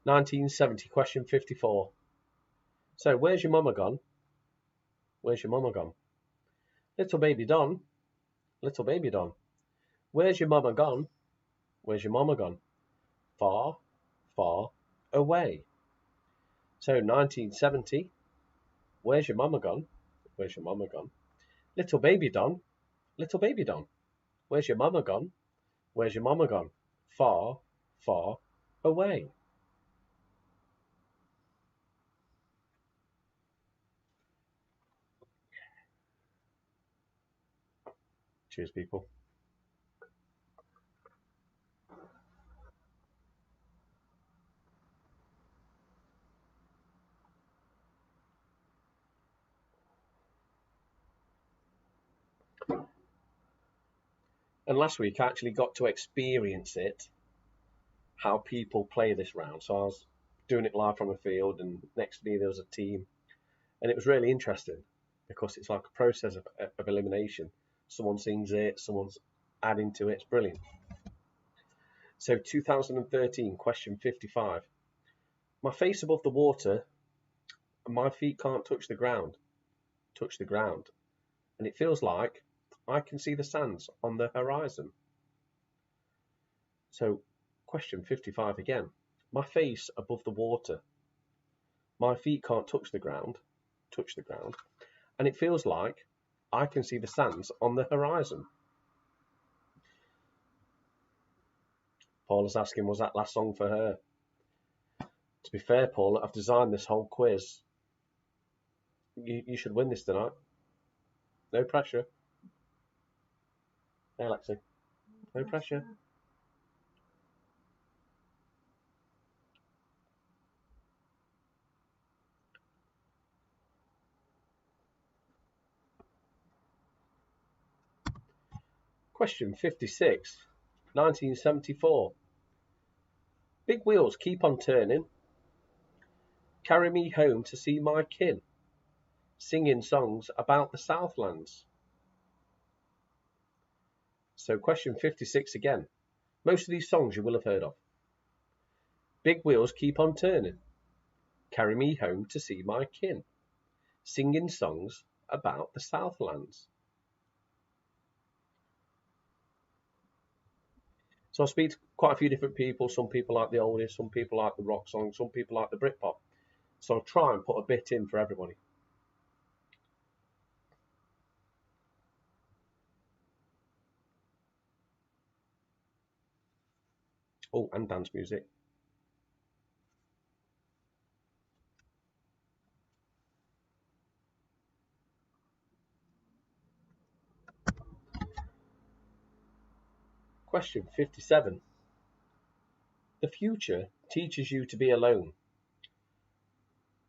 Speaker 1: (1970), question 54. So, where's your mama gone? Where's your mama gone? Little baby Don. Little baby Don. Where's your mama gone? Where's your mama gone? Far, far away. So 1970. Where's your mama gone? Where's your mama gone? Little baby Don. Little baby Don. Where's your mama gone? Where's your mama gone? Far, far away. Cheers, people. And last week I actually got to experience it, how people play this round. So I was doing it live from a field, and next to me there was a team, and it was really interesting because it's like a process of elimination. Someone sings it, someone's adding to it. It's brilliant. So 2013, question 55. My face above the water, and my feet can't touch the ground. And it feels like I can see the sands on the horizon. So question 55 again. My face above the water. My feet can't touch the ground. And it feels like I can see the sands on the horizon. Paula's asking, was that last song for her? To be fair, Paula, I've designed this whole quiz. You should win this tonight. No pressure. Hey, Alexi. No pressure. Question 56, 1974. Big wheels keep on turning. Carry me home to see my kin. Singing songs about the Southlands. So question 56 again. Most of these songs you will have heard of. Big wheels keep on turning. Carry me home to see my kin. Singing songs about the Southlands. So I speak to quite a few different people. Some people like the oldies, some people like the rock songs, some people like the Britpop. So I'll try and put a bit in for everybody. Oh, and dance music. Question 57. The future teaches you to be alone.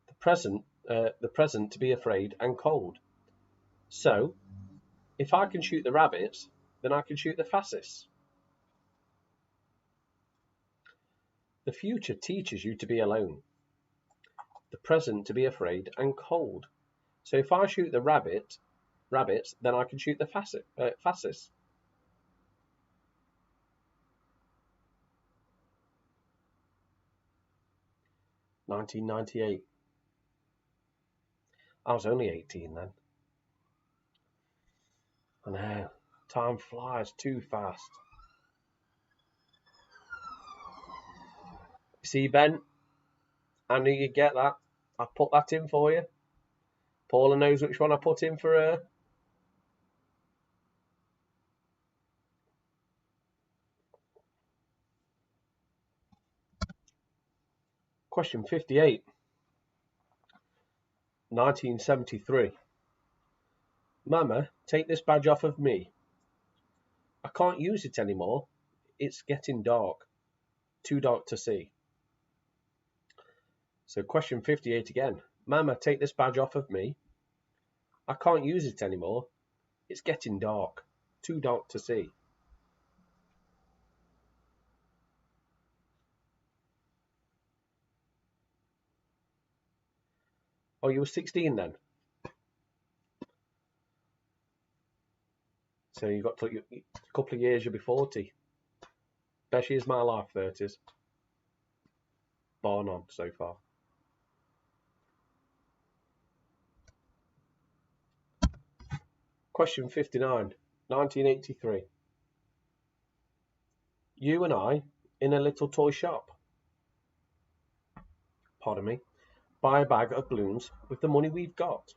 Speaker 1: The present to be afraid and cold. So, if I can shoot the rabbits, then I can shoot the fascists. The future teaches you to be alone. The present to be afraid and cold. So if I shoot the rabbits, then I can shoot the fascists. (1998). I was only 18 then. I know, time flies too fast. See, Ben, I knew you'd get that. I put that in for you. Paula knows which one I put in for her. Question 58. 1973. Mama, take this badge off of me. I can't use it anymore. It's getting dark. Too dark to see. So question 58 again. Mama, take this badge off of me. I can't use it anymore. It's getting dark. Too dark to see. Oh, you were 16 then? So you got to a couple of years, you'll be 40. Best years of my life, 30s. Bar none so far. Question 59, 1983. You and I in a little toy shop. Pardon me. Buy a bag of balloons with the money we've got.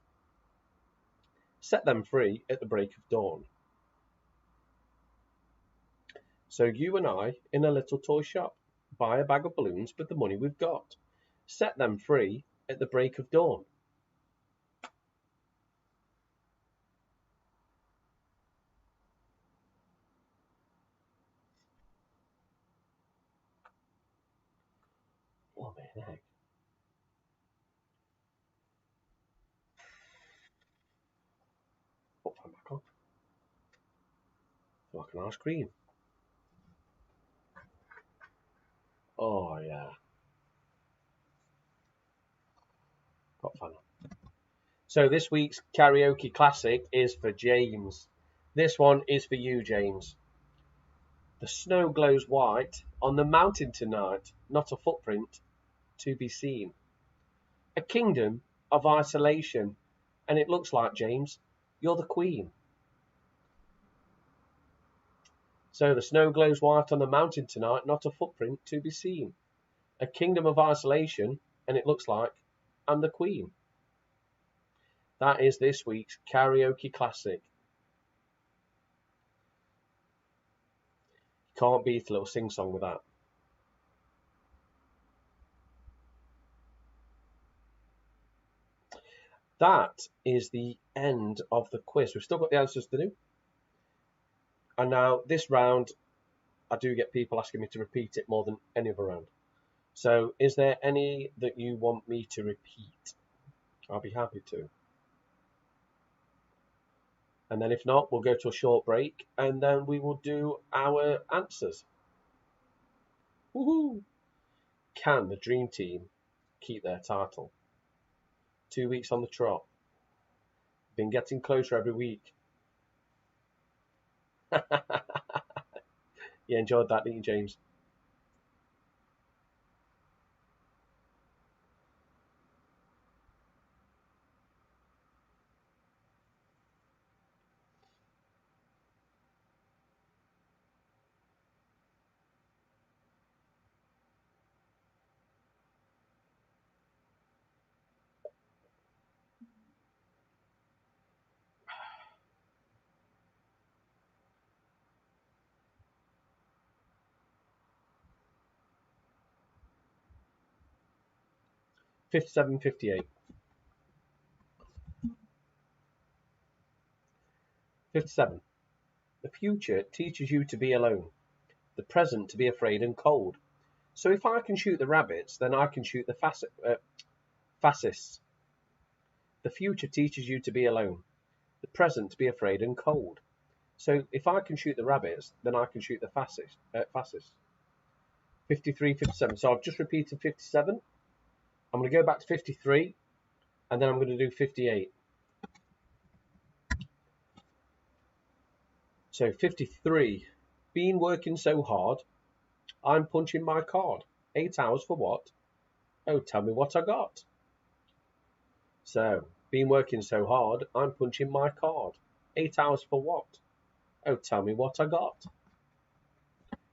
Speaker 1: Set them free at the break of dawn. So you and I in a little toy shop. Buy a bag of balloons with the money we've got. Set them free at the break of dawn. the heck? Put that back on. Like an ice cream. Oh yeah. Got fun. So this week's karaoke classic is for James. This one is for you, James. The snow glows white on the mountain tonight, not a footprint to be seen. A kingdom of isolation, and it looks like, James, you're the queen. So the snow glows white on the mountain tonight, not a footprint to be seen. A kingdom of isolation, and it looks like I'm the queen. That is this week's karaoke classic. Can't beat a little sing-song with that. That is the end of the quiz. We've still got the answers to do. And now this round, I do get people asking me to repeat it more than any other round. So is there any that you want me to repeat? I'll be happy to. And then if not, we'll go to a short break and then we will do our answers. Woohoo! Can the Dream Team keep their title? 2 weeks on the trot. Been getting closer every week. You enjoyed that, didn't you, James? '57, '58. 57. The future teaches you to be alone, the present to be afraid and cold. So if I can shoot the rabbits, then I can shoot the fascists. The future teaches you to be alone, the present to be afraid and cold. So if I can shoot the rabbits, then I can shoot the fascists. 53, 57. So I've just repeated 57. I'm going to go back to 53, and then I'm going to do 58. So 53. Been working so hard, I'm punching my card. 8 hours for what? Oh, tell me what I got. So, been working so hard, I'm punching my card. 8 hours for what? Oh, tell me what I got.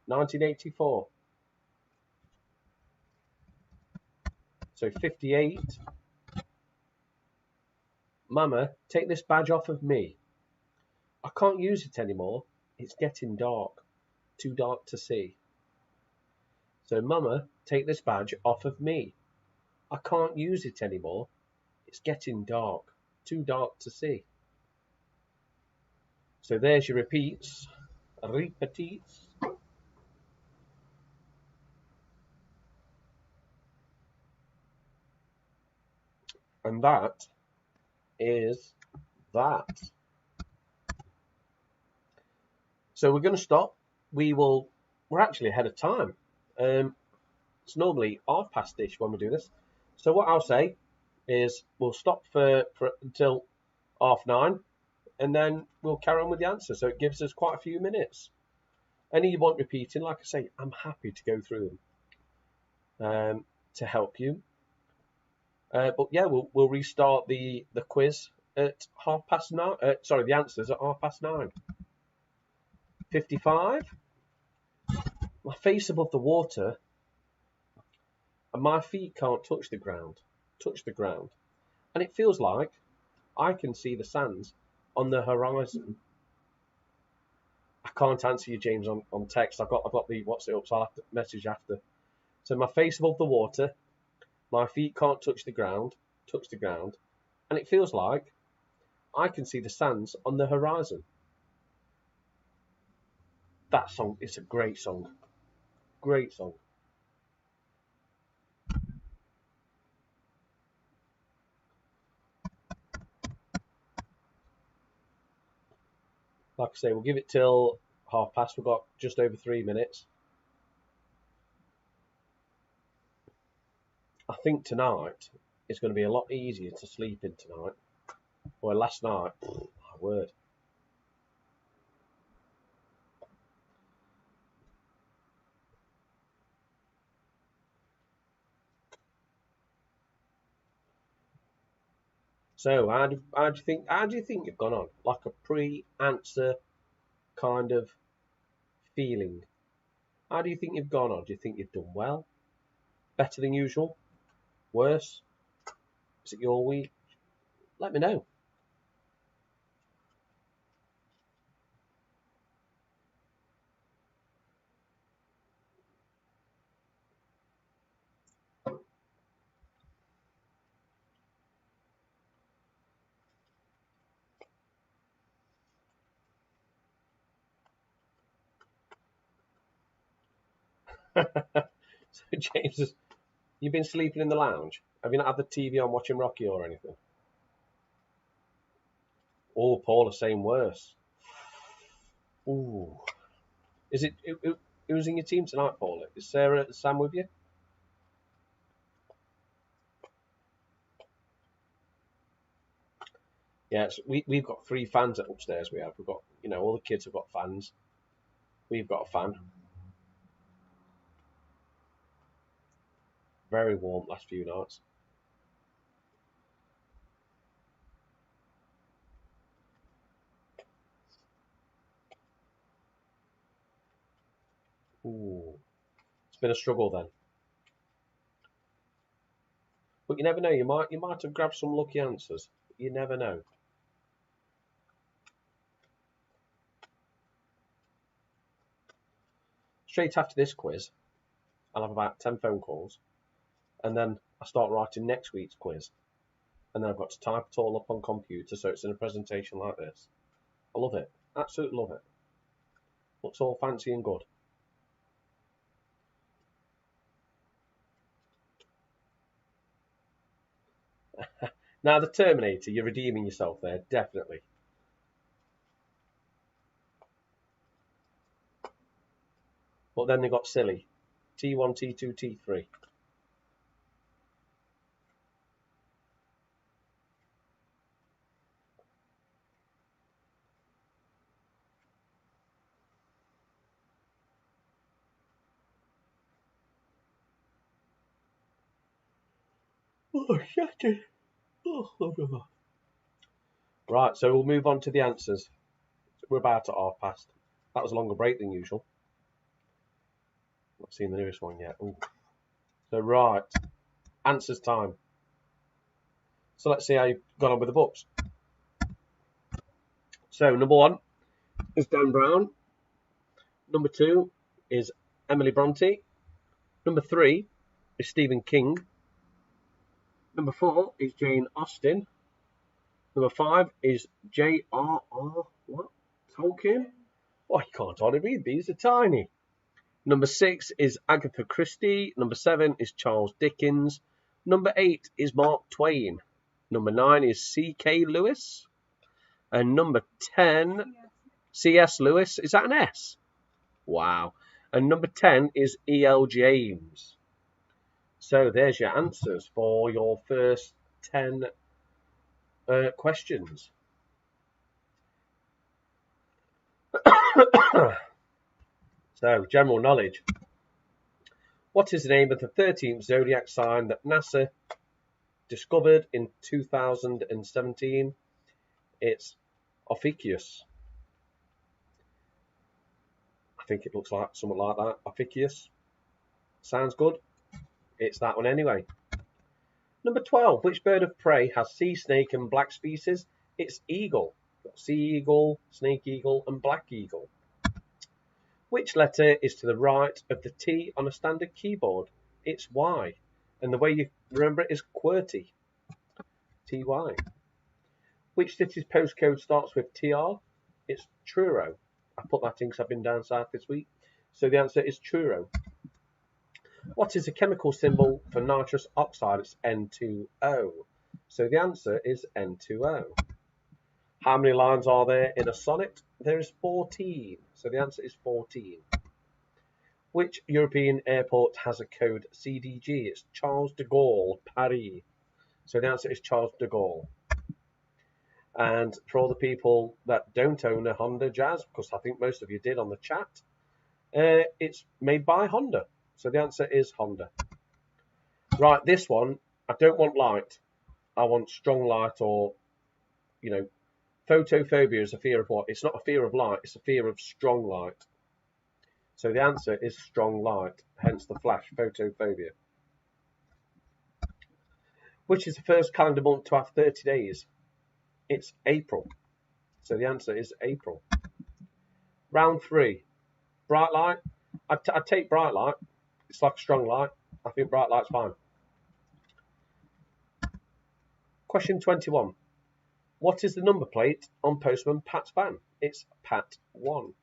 Speaker 1: 1984. So 58. Mama, take this badge off of me. I can't use it anymore. It's getting dark. Too dark to see. So, Mama, take this badge off of me. I can't use it anymore. It's getting dark. Too dark to see. So there's your repeats. Repeats. And that is that. So we're going to stop. We're actually ahead of time. It's normally ish when we do this. So what I'll say is we'll stop for until 9:30, and then we'll carry on with the answer. So it gives us quite a few minutes. Any you want repeating, like I say, I'm happy to go through them to help you. But yeah, we'll restart the quiz at 9:30. Sorry, the answers at 9:30. 55. My face above the water, and my feet can't touch the ground. And it feels like I can see the sands on the horizon. I can't answer you, James, on text. I've got the what's it up, so I'll have to message after. So my face above the water, my feet can't touch the ground, and it feels like I can see the sands on the horizon. That song is a great song. Great song. Like I say, we'll give it till past. We've got just over 3 minutes. I think tonight is going to be a lot easier to sleep in tonight. Well, last night, my word. So, how do you think you've gone on? Like a pre-answer kind of feeling. How do you think you've gone on? Do you think you've done well? Better than usual? Worse? Is it your week? Let me know. So, James, you've been sleeping in the lounge? Have you not had the TV on watching Rocky or anything? Oh, Paul is saying worse. Ooh. Is it who's in your team tonight, Paul? Is Sarah and Sam with you? Yeah, we've got 3 fans upstairs. We've got, all the kids have got fans. We've got a fan. Very warm last few nights. Ooh, it's been a struggle then. But you never know. You might have grabbed some lucky answers. You never know. Straight after this quiz, I'll have about 10 phone calls, and then I start writing next week's quiz, and then I've got to type it all up on computer so it's in a presentation like this. I love it. Absolutely love it. Looks all fancy and good. Now, the Terminator, you're redeeming yourself there, definitely. But then they got silly. T1, T2, T3. Oh, shit. Oh. Right, so we'll move on to the answers. We're about at past. That was a longer break than usual. Not seen the newest one yet. Ooh. So, right. Answers time. So let's see how you've gone on with the books. So, number 1 is Dan Brown. Number 2 is Emily Bronte. Number 3 is Stephen King. Number 4 is Jane Austen. Number 5 is J.R.R. What? Tolkien? Oh, you can't hardly read these. They're tiny. Number 6 is Agatha Christie. Number 7 is Charles Dickens. Number 8 is Mark Twain. Number 9 is C.K. Lewis. And number 10, C.S. Lewis. Is that an S? Wow. And number 10 is E.L. James. So there's your answers for your first 10 questions. So, general knowledge. What is the name of the 13th zodiac sign that NASA discovered in 2017? It's Ophiuchus. I think it looks like something like that. Ophiuchus. Sounds good. It's that one anyway. Number 12. Which bird of prey has sea snake and black species? It's eagle. Sea eagle, snake eagle, and black eagle. Which letter is to the right of the T on a standard keyboard? It's Y. And the way you remember it is QWERTY. T-Y. Which city's postcode starts with TR? It's Truro. I put that in because I've been down south this week. So the answer is Truro. What is the chemical symbol for nitrous oxide? It's N2O. So the answer is N2O. How many lines are there in a sonnet? There is 14. So the answer is 14. Which European airport has a code CDG? It's Charles de Gaulle, Paris. So the answer is Charles de Gaulle. And for all the people that don't own a Honda Jazz, because I think most of you did on the chat, it's made by Honda. So the answer is Honda. Right, this one, I don't want light. I want strong light, or, you know, photophobia is a fear of what? It's not a fear of light, it's a fear of strong light. So the answer is strong light, hence the flash, photophobia. Which is the first calendar month to have 30 days? It's April. So the answer is April. Round 3. Bright light. I'd take bright light. It's like strong light. I think bright light's fine. Question 21. What is the number plate on Postman Pat's van? It's Pat 1.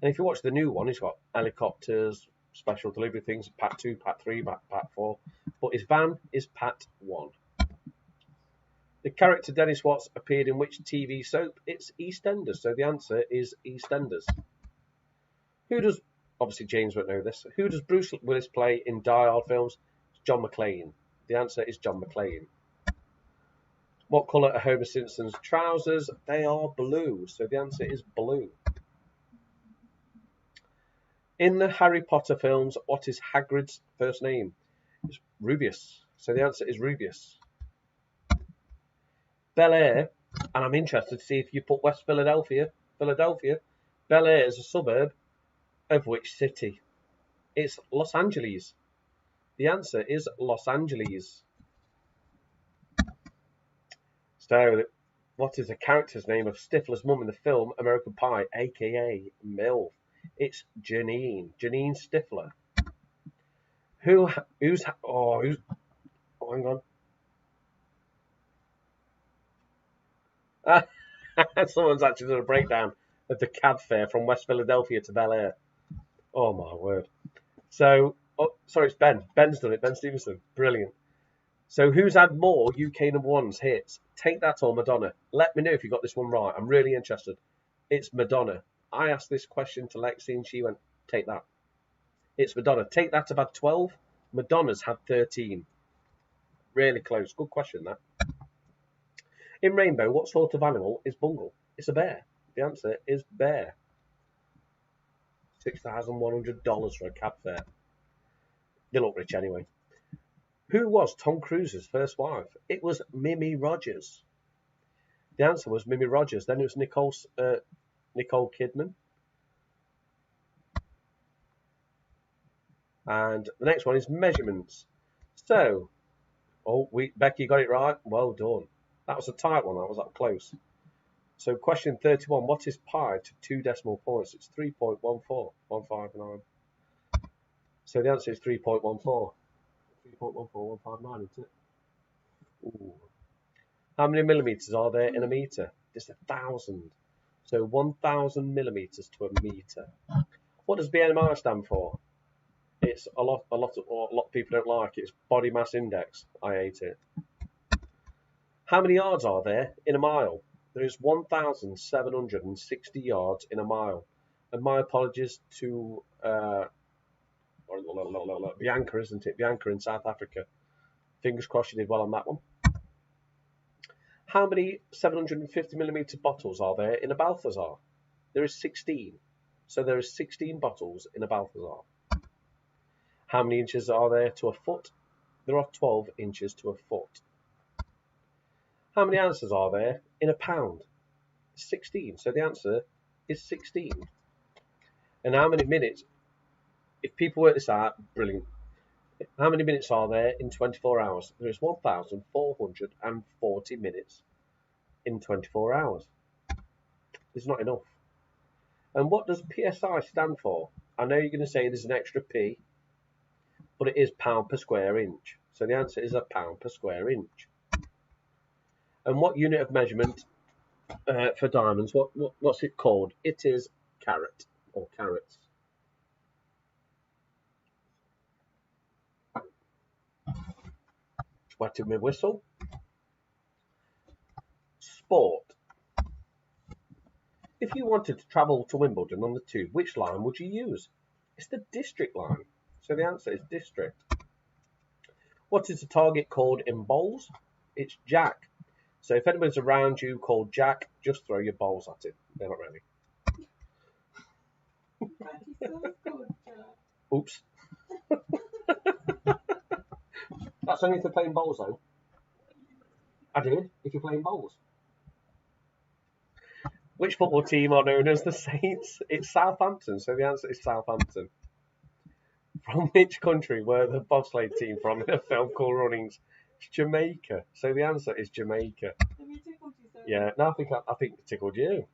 Speaker 1: And if you watch the new one, it's got helicopters, special delivery things, Pat 2, Pat 3, Pat 4. But his van is Pat 1. The character Dennis Watts appeared in which TV soap? It's EastEnders. So the answer is EastEnders. Who does, obviously James won't know this, who does Bruce Willis play in Die Hard films? It's John McClane. The answer is John McClane. What colour are Homer Simpson's trousers? They are blue. So the answer is blue. In the Harry Potter films, what is Hagrid's first name? It's Rubius. So the answer is Rubius. Bel Air, and I'm interested to see if you put West Philadelphia. Bel Air is a suburb of which city? It's Los Angeles. The answer is Los Angeles. So, what is the character's name of Stifler's mum in the film American Pie, aka M.I.L.F? It's Janine Stifler. Who's hang on. Someone's actually done a breakdown of the cab fare from West Philadelphia to Bel Air. Oh my word. So, sorry, it's Ben. Ben's done it. Ben Stevenson. Brilliant. So, who's had more UK #1s hits? Take That or Madonna? Let me know if you got this one right. I'm really interested. It's Madonna. I asked this question to Lexi and she went, Take That. It's Madonna. Take That have had 12. Madonna's had 13. Really close. Good question, that. In Rainbow, what sort of animal is Bungle? It's a bear. The answer is bear. $6,100 for a cab fare. They look rich anyway. Who was Tom Cruise's first wife? It was Mimi Rogers. The answer was Mimi Rogers. Then it was Nicole Kidman. And the next one is measurements. So, Becky got it right. Well done. That was a tight one. That was up close. So question 31. What is pi to 2 decimal points? It's 3.14159. So the answer is 3.14. 3.14159, isn't it? Ooh. How many millimetres are there in a metre? It's 1,000. So 1,000 millimetres to a metre. What does BMI stand for? It's a lot of people don't like it. It's body mass index. I hate it. How many yards are there in a mile? There is 1,760 yards in a mile. And my apologies to Bianca, isn't it? Bianca in South Africa. Fingers crossed you did well on that one. How many 750mm bottles are there in a Balthazar? There is 16. So there is 16 bottles in a Balthazar. How many inches are there to a foot? There are 12 inches to a foot. How many ounces are there in a pound? 16. So the answer is 16. And how many minutes? If people work this out, brilliant. How many minutes are there in 24 hours? There is 1,440 minutes in 24 hours. It's not enough. And what does PSI stand for? I know you're going to say there's an extra P, but it is pound per square inch. So the answer is a pound per square inch. And what unit of measurement for diamonds, what's it called? It is carat, or carats. Wetted my whistle. Sport. If you wanted to travel to Wimbledon on the tube, which line would you use? It's the district line. So the answer is district. What is the target called in bowls? It's Jack. So if anyone's around you called Jack, just throw your bowls at him. They're not ready. Oops. That's only if they're playing bowls, though. I did, if you're playing bowls. Which football team are known as the Saints? It's Southampton, so the answer is Southampton. From which country were the bobsleigh team from in a film called Runnings? It's Jamaica, so the answer is Jamaica. Yeah, no, I think it tickled you.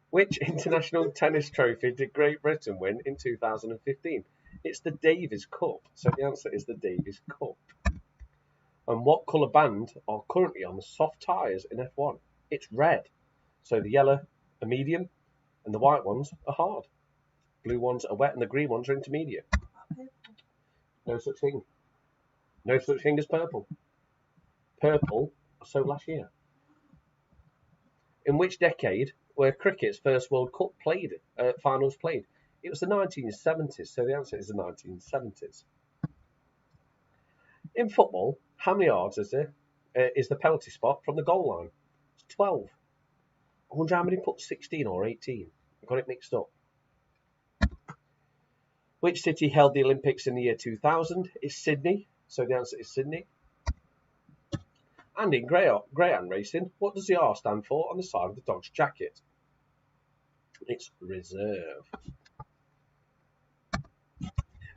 Speaker 1: Which international tennis trophy did Great Britain win in 2015? It's the Davis Cup, so the answer is the Davis Cup. And what colour band are currently on the soft tyres in F1? It's red. So the yellow are medium and the white ones are hard. Blue ones are wet and the green ones are intermediate. No such thing. No such thing as purple. Purple, so last year. In which decade were cricket's first World Cup finals played? It was the 1970s, so the answer is the 1970s. In football, how many yards is there? Is the penalty spot from the goal line? It's 12. I wonder how many put 16 or 18. I got it mixed up. Which city held the Olympics in the year 2000? It's Sydney, so the answer is Sydney. And in greyhound racing, what does the R stand for on the side of the dog's jacket? It's reserve.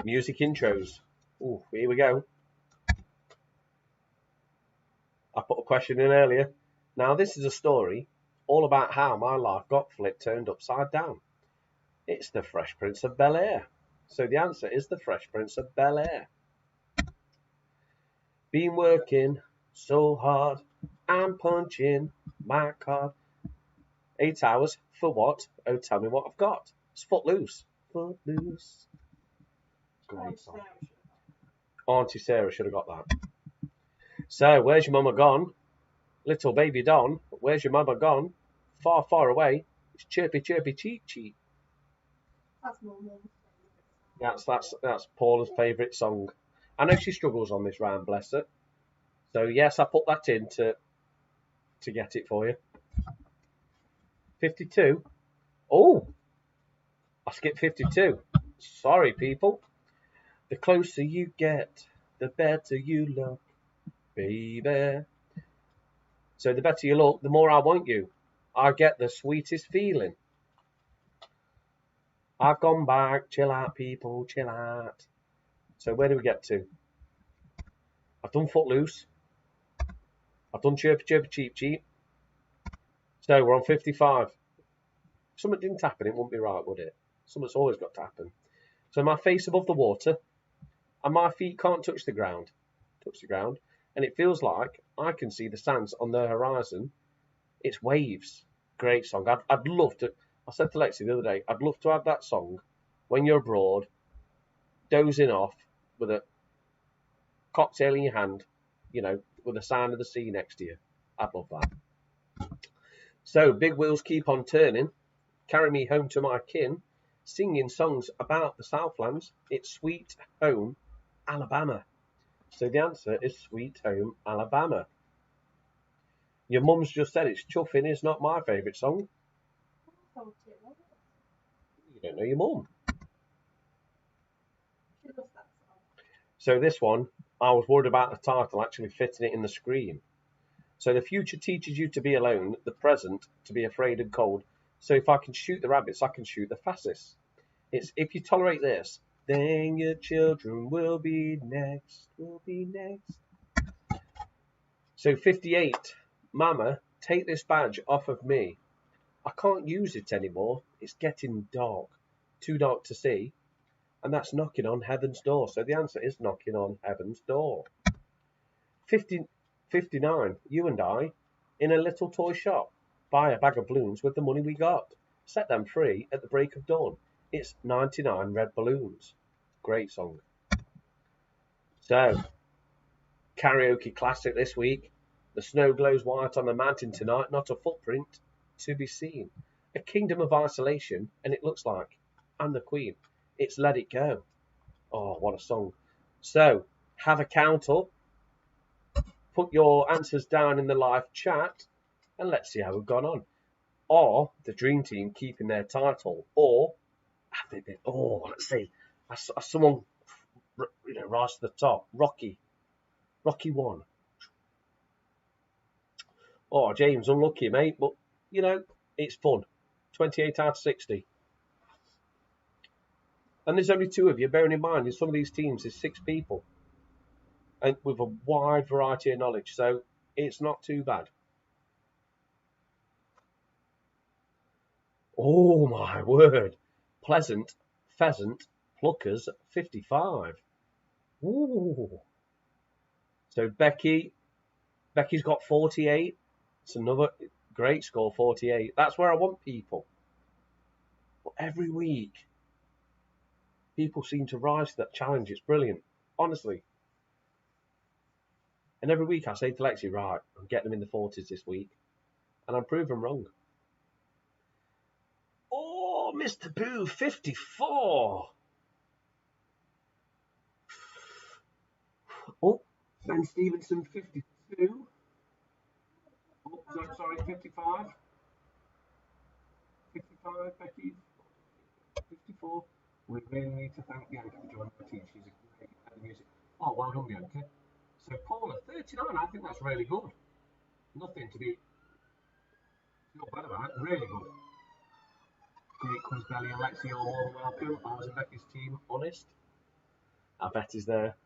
Speaker 1: Music intros. Ooh, here we go. I put a question in earlier. Now this is a story all about how my life got turned upside down. It's the Fresh Prince of Bel Air. So the answer is the Fresh Prince of Bel Air. Been working so hard, I'm punching my card. 8 hours for what? Oh, tell me what I've got. It's Footloose. Footloose. Great song. Auntie Sarah should have got that. So, where's your mama gone? Little baby Don, where's your mama gone? Far, far away. It's chirpy, chirpy, cheep, cheep.
Speaker 2: That's my mum.
Speaker 1: That's Paula's favourite song. I know she struggles on this round, bless her. So yes, I put that in to get it for you. 52. Oh, I skipped 52. Sorry, people. The closer you get, the better you look, baby. So the better you look, the more I want you. I get the sweetest feeling. I've gone back. Chill out, people. Chill out. So where do we get to? I've done Footloose. I've done Chirpy Chirpy Cheep Cheep. So we're on 55. If something didn't happen, it wouldn't be right, would it? Something's always got to happen. So my face above the water and my feet can't touch the ground. And it feels like I can see the sands on the horizon. It's Waves. Great song. I'd love to. I said to Lexi the other day, I'd love to have that song when you're abroad, dozing off with a cocktail in your hand, you know, with the sound of the sea next to you. I'd love that. So, big wheels keep on turning, carry me home to my kin, singing songs about the Southlands. It's Sweet Home Alabama. So the answer is Sweet Home Alabama. Your mum's just said it's chuffing is not my favourite song. You don't know your mum. So this one, I was worried about the title actually fitting it in the screen. So the future teaches you to be alone, the present to be afraid and cold. So if I can shoot the rabbits, I can shoot the fastest. It's if you tolerate this, then your children will be next. So 58, Mama, take this badge off of me. I can't use it anymore. It's getting dark. Too dark to see. And that's knocking on heaven's door. So the answer is knocking on heaven's door. 59, you and I, in a little toy shop, buy a bag of balloons with the money we got. Set them free at the break of dawn. It's 99 red balloons. Great song. So, karaoke classic this week. The snow glows white on the mountain tonight, not a footprint to be seen. A Kingdom of Isolation, and it looks like I'm the Queen. It's Let It Go. Oh, what a song. So, have a count up. Put your answers down in the live chat, and let's see how we've gone on. Are the Dream Team keeping their title, or have they been? Oh, let's see. Has someone, rise to the top? Rocky 1. Oh, James, unlucky, mate, but it's fun. 28 out of 60. And there's only 2 of you. Bearing in mind, in some of these teams, there's 6 people, and with a wide variety of knowledge, so it's not too bad. Oh my word! Pleasant Pheasant Pluckers 55. Ooh. So Becky's got 48. It's another great score, 48. That's where I want people. But every week, people seem to rise to that challenge. It's brilliant, honestly. And every week I say to Lexi, right, I'm getting them in the 40s this week. And I'm proven wrong. Oh, Mr. Boo, 54. Oh, Ben Stevenson, 52. Oh, sorry, 55. 55, Becky. 54. We really need to thank Bianca for joining our team. She's a great at the music. Oh, well done, Bianca. So, Paula, 39. I think that's really good. Nothing to be not bad about. Really good. Great quiz, Belly and Lexi, you're more than welcome. I was in Becky's team, honest. I bet he's there.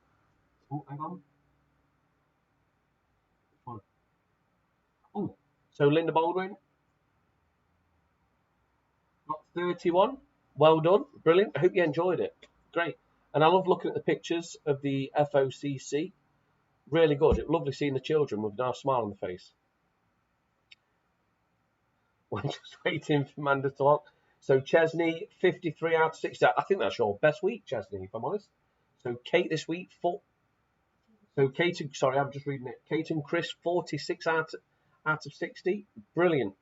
Speaker 1: Oh, hang on. Which one? Oh, so Linda Baldwin got 31. Well done. Brilliant. I hope you enjoyed it. Great. And I love looking at the pictures of the FOCC. Really good. It's lovely seeing the children with a nice smile on the face. We're just waiting for Amanda to lock. So Chesney, 53 out of 60. I think that's your best week, Chesney, if I'm honest. So Kate this week, so Kate, sorry, I'm just reading it. Kate and Chris, 46 out of 60. Brilliant.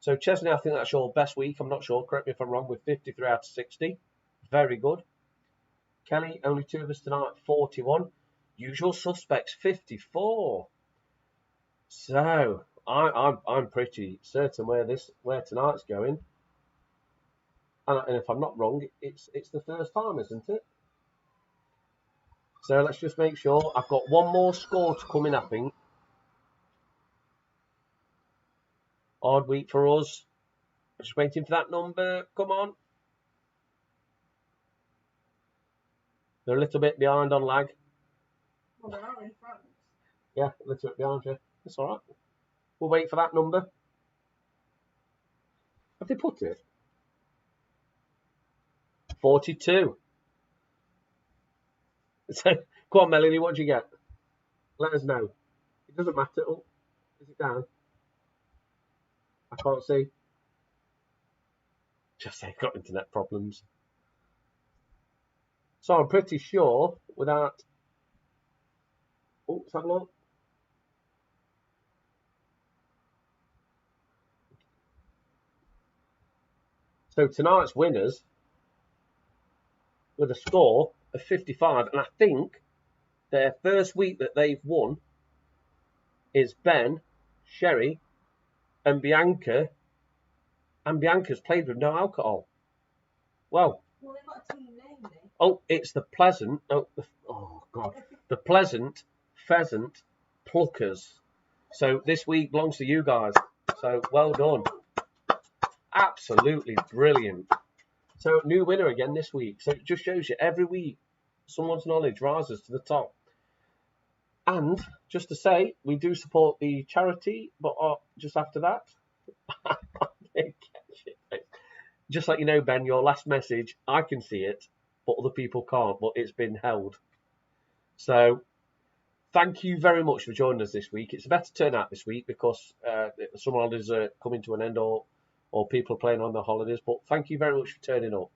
Speaker 1: So Chesney, I think that's your best week. I'm not sure. Correct me if I'm wrong, with 53 out of 60. Very good. Kelly, only 2 of us tonight, 41. Usual Suspects, 54. So I'm pretty certain where tonight's going. And if I'm not wrong, it's the first time, isn't it? So let's just make sure. I've got one more score to come in, I think. Hard week for us. Just waiting for that number. Come on. They're a little bit behind on lag.
Speaker 2: Well, they are in France.
Speaker 1: Yeah, a little bit behind you. That's all right. We'll wait for that number. Have they put it? 42. So, come on, Melanie, what do you get? Let us know. It doesn't matter. Oh, is it down? I can't see. Just say got internet problems. So I'm pretty sure without. Oh, let's have a look. So tonight's winners with a score of 55, and I think their first week that they've won is Ben, Sherry, and Bianca. And Bianca's played with no alcohol. Well,
Speaker 2: they've got a team name, then.
Speaker 1: Oh, it's the Pleasant. Oh God, the Pleasant Pheasant Pluckers. So this week belongs to you guys. So well done. Absolutely brilliant. So new winner again this week. So it just shows you every week someone's knowledge rises to the top. And just to say, we do support the charity, but just after that, just let you know, Ben, your last message, I can see it, but other people can't, but it's been held. So thank you very much for joining us this week. It's a better turnout this week because some holidays are coming to an end or people are playing on their holidays, but thank you very much for turning up.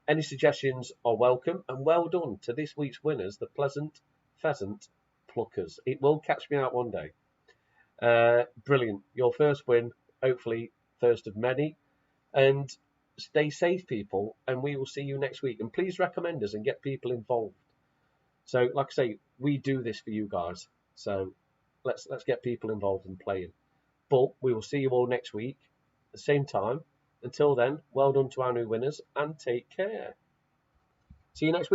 Speaker 1: Any suggestions are welcome, and well done to this week's winners, the Pleasant Pheasant Pluckers. It will catch me out one day. Brilliant. Your first win, hopefully first of many. And stay safe, people, and we will see you next week. And please recommend us and get people involved. So, like I say, we do this for you guys. So let's get people involved in playing. But we will see you all next week at the same time. Until then, well done to our new winners and take care. See you next week.